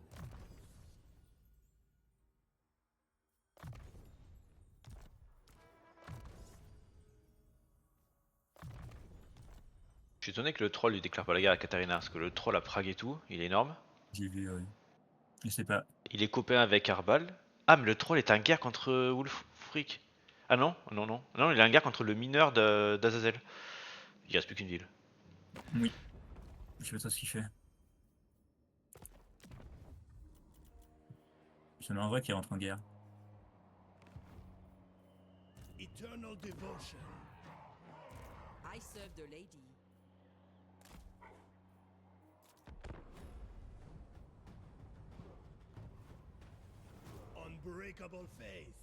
Je suis étonné que le troll lui déclare pas la guerre à Katarina, parce que le troll a Prague et tout, il est énorme. J'ai vu, ouais. Je sais pas. Il est copain avec Arbal. Ah, mais le troll est en guerre contre Wulfric. Ah non, non, non. Non, il est en guerre contre le mineur d'Azazel. Il reste plus qu'une ville. Oui. Je sais pas trop ce qu'il fait. C'est un vrai qui rentre en guerre. Eternal devotion. I serve the lady. Unbreakable faith.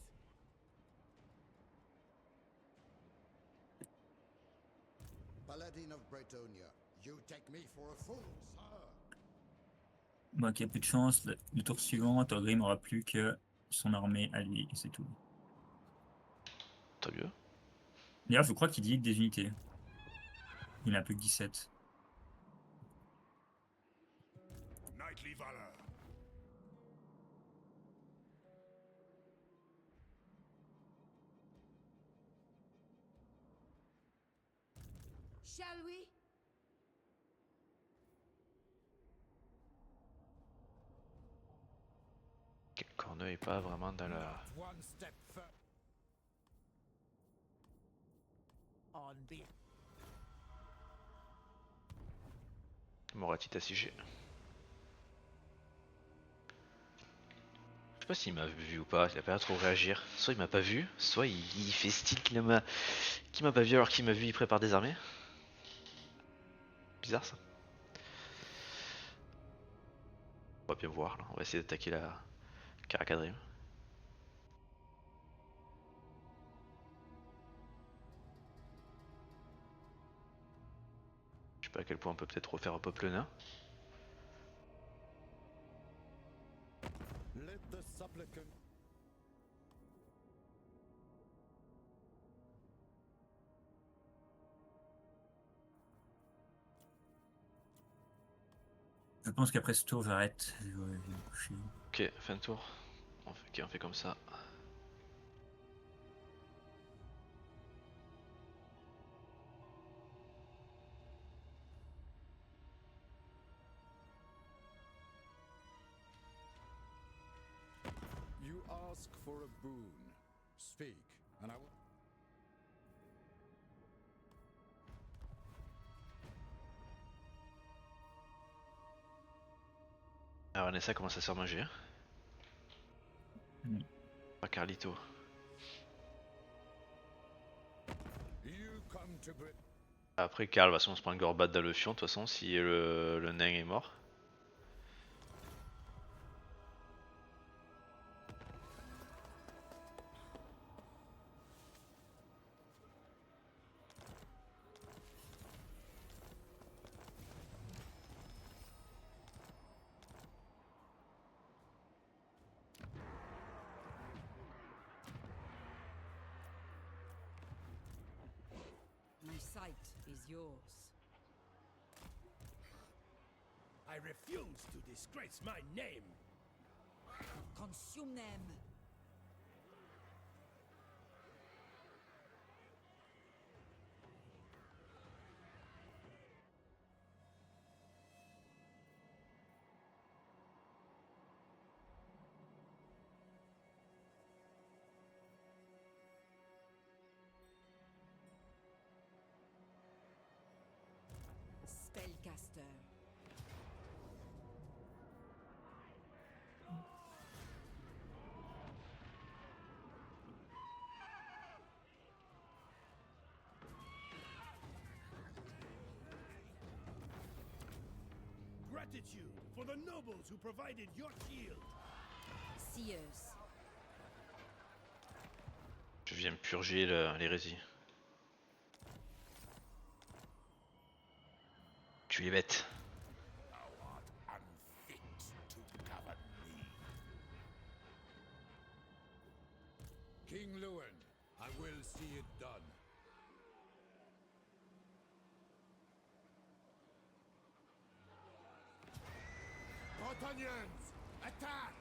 Paladin of Bretonia. You take me for a fool, sir. Bon, il y a plus de chance. Le tour suivant, Thorgrim aura plus que son armée à lui, et c'est tout. Tant mieux. D'ailleurs, je crois qu'il dit des unités. Il a plus que 17. Knightly valor. Shall we? Quel camp Mon œil est pas vraiment dans la... One step on be Moratit assiégé. Je sais pas s'il m'a vu ou pas, il a pas l'air de trop réagir. Soit il m'a pas vu, soit il fait style qu'il m'a pas vu alors qu'il m'a vu, il prépare des armées. Bizarre ça. On va bien voir là, on va essayer d'attaquer la Caracadrim. Je sais pas à quel point on peut peut-être refaire un peuple nain. let the supplicant. Je pense qu'après ce tour, j'arrête. Je vais me coucher. Ok, fin de tour. Ok, on fait comme ça. You ask for a boon. Speak, and I will. Alors Vanessa commence à se faire manger. Hein. Mm. Pas Carlito. You come to bring. Après Karl va sûrement se prendre Gorbat dans le fion de toute façon si le nain est mort. My sight is yours. I refuse to disgrace my name. Consume them. Spellcaster. Gratitude for the nobles who provided your shield. Seers. Je viens me purger l'hérésie. Tu les bêtes. Thou art unfit to govern me. King Lewin, I will see it done. Bretonians, attack!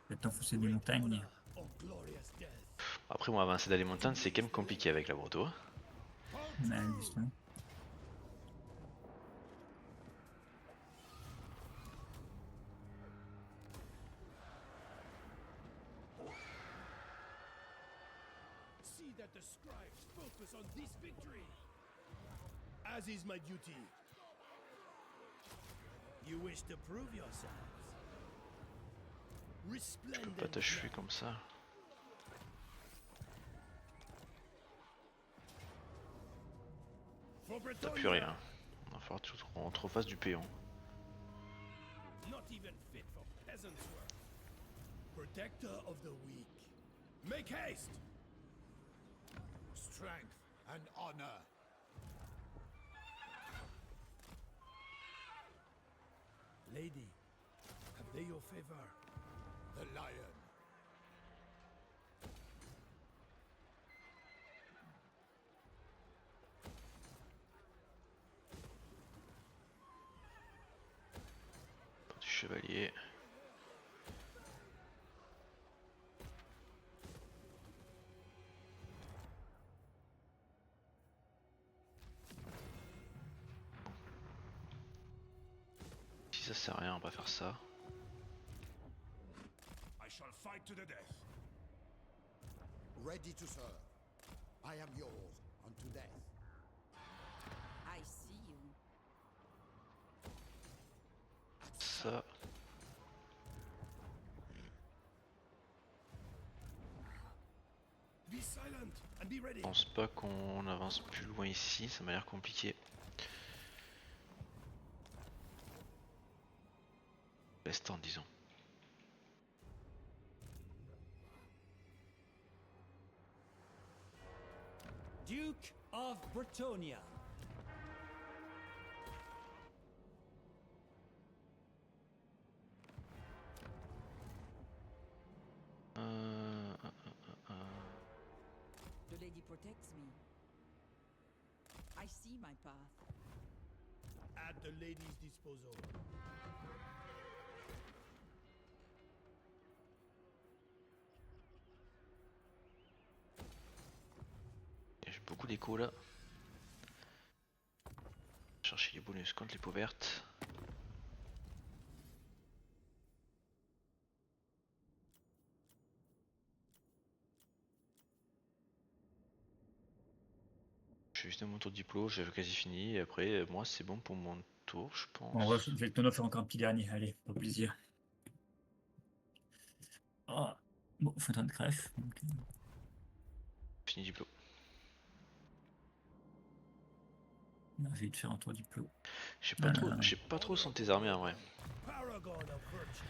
Peut-être t'enfoncer des montagnes. Or glorious death. Après moi avancer dans les montagnes c'est quand même compliqué avec la Broto. Ouais, justement. See that the scribes focus on this victory. As is my duty. You wish to prove yourselves. Je peux Resplendent. pas t'achever comme ça. For T'as plus Bretonia. rien. Il va falloir qu'on te refasse du péon. Not even fit for peasants' work. Protector of the weak. Make haste! Strength and honor. Lady, have they your favor? The lion. Pas du chevalier. Si ça sert à rien, on va faire ça. fight to the death. Ready to serve. I am yours unto death. I see you. Ça. Be silent and be ready. Je pense pas qu'on avance plus loin ici, ça m'a l'air compliqué. L'instant, disons. Duke of Bretonia. The lady protects me. I see my path. At the lady's disposal. J'ai beaucoup d'écho là. Chercher les bonus contre les peaux vertes. Je suis juste à mon tour de diplôme, j'ai quasi fini. Et après, moi, c'est bon pour mon tour, je pense. Bon, je vais te faire encore un petit dernier. Allez, pour plaisir. Ah, bon, fontaine de crève. Donc, Fini diplôme. je vais te faire un tour diplôme. J'ai pas trop senti tes armées en vrai. Paragon of virtue.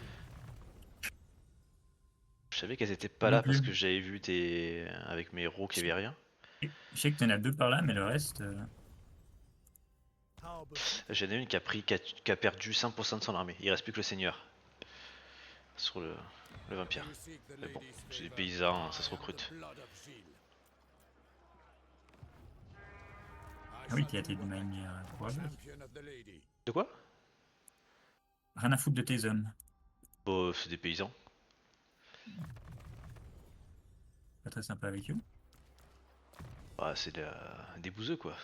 Je savais qu'elles étaient pas là parce que j'avais vu avec mes héros qu'il y avait rien. Je sais que t'en as deux par là, mais le reste. How about J'en ai une qui a perdu 100% de son armée. Il reste plus que le seigneur. Sur le vampire. You seek the Mais bon, lady's c'est des favor. paysans, ça se I am recrute. the blood of Sheila. I Ah oui, shall t'as été do de what I manière can, courageuse. champion of the lady. De quoi? Rien à foutre de tes hommes. Bon, c'est des paysans. Pas très sympa avec eux. Bah, c'est des bouseux quoi.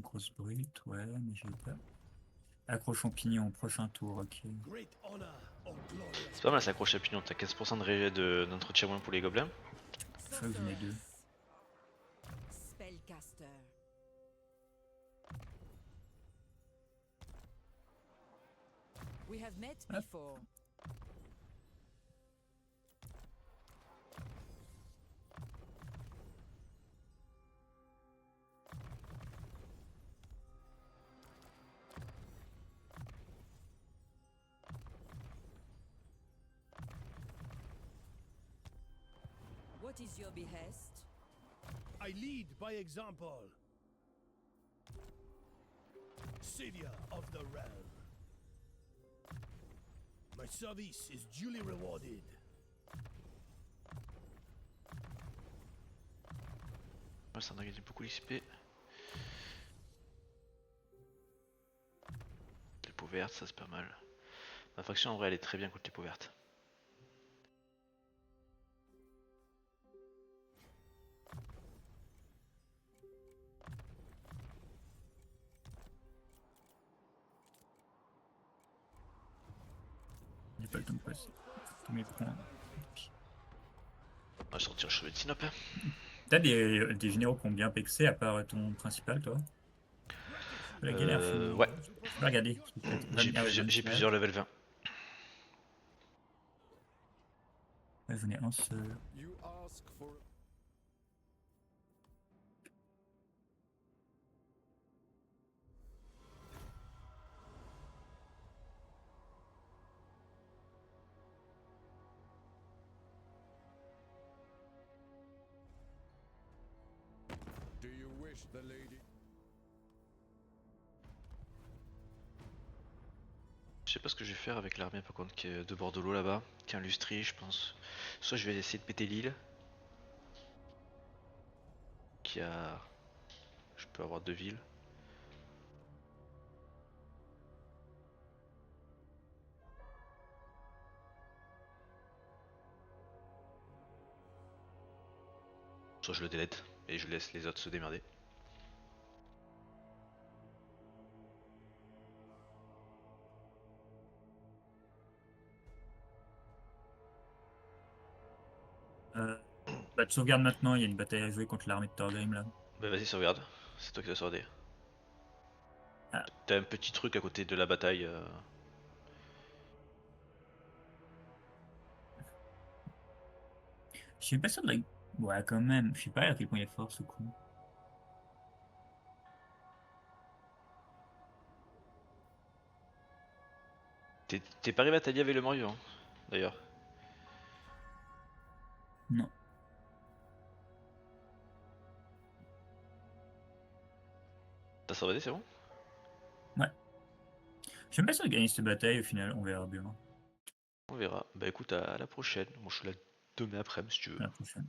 Grosse brute, ouais, mais j'ai pas. Accro champignon, prochain tour, ok. great honor or glorious? C'est pas mal ça, accroche champignon. T'as 15% d'entretien moins pour les gobelins. Je crois que j'en ai deux. Spellcaster. We have met Hop. before. What is your behest? I lead by example. Savior of the realm. My service is duly rewarded. Ouais, ça en a gagné beaucoup l'XP. Les peaux vertes, ça c'est pas mal. Ma faction en vrai elle est très bien contre les peaux vertes. J'ai pas le temps de passer tous mes points. On va sortir le cheveu de Sinope. T'as des généraux qui ont bien pexé à part ton principal, toi? La galère, Ouais, Je vais regarder. j'ai plusieurs level 20. Ouais, j'en ai un seul. You ask for Do you wish the lady? Je sais pas ce que je vais faire avec l'armée par contre qui est de bord de l'eau là-bas, qui est un lustri je pense. Soit je vais essayer de péter l'île. Qui a... Je peux avoir deux villes. Soit je le délète et je laisse les autres se démerder. Pas de sauvegarde maintenant, il y a une bataille à jouer contre l'armée de Thorgrim là. Bah vas-y, sauvegarde. C'est toi qui dois sauvegarder. Ah. T'as un petit truc à côté de la bataille. Je suis pas sûr de la... Ouais, quand même. Je sais pas à quel point il est fort ce coup. T'es pas arrivé à t'allier avec le Morion, hein, d'ailleurs. Non. T'as sauvegardé, c'est bon? Ouais. Je suis même pas sûr de gagner cette bataille au final, on verra bien. On verra. Bah écoute, à la prochaine. Moi je suis là demain après-midi si tu veux. À la prochaine.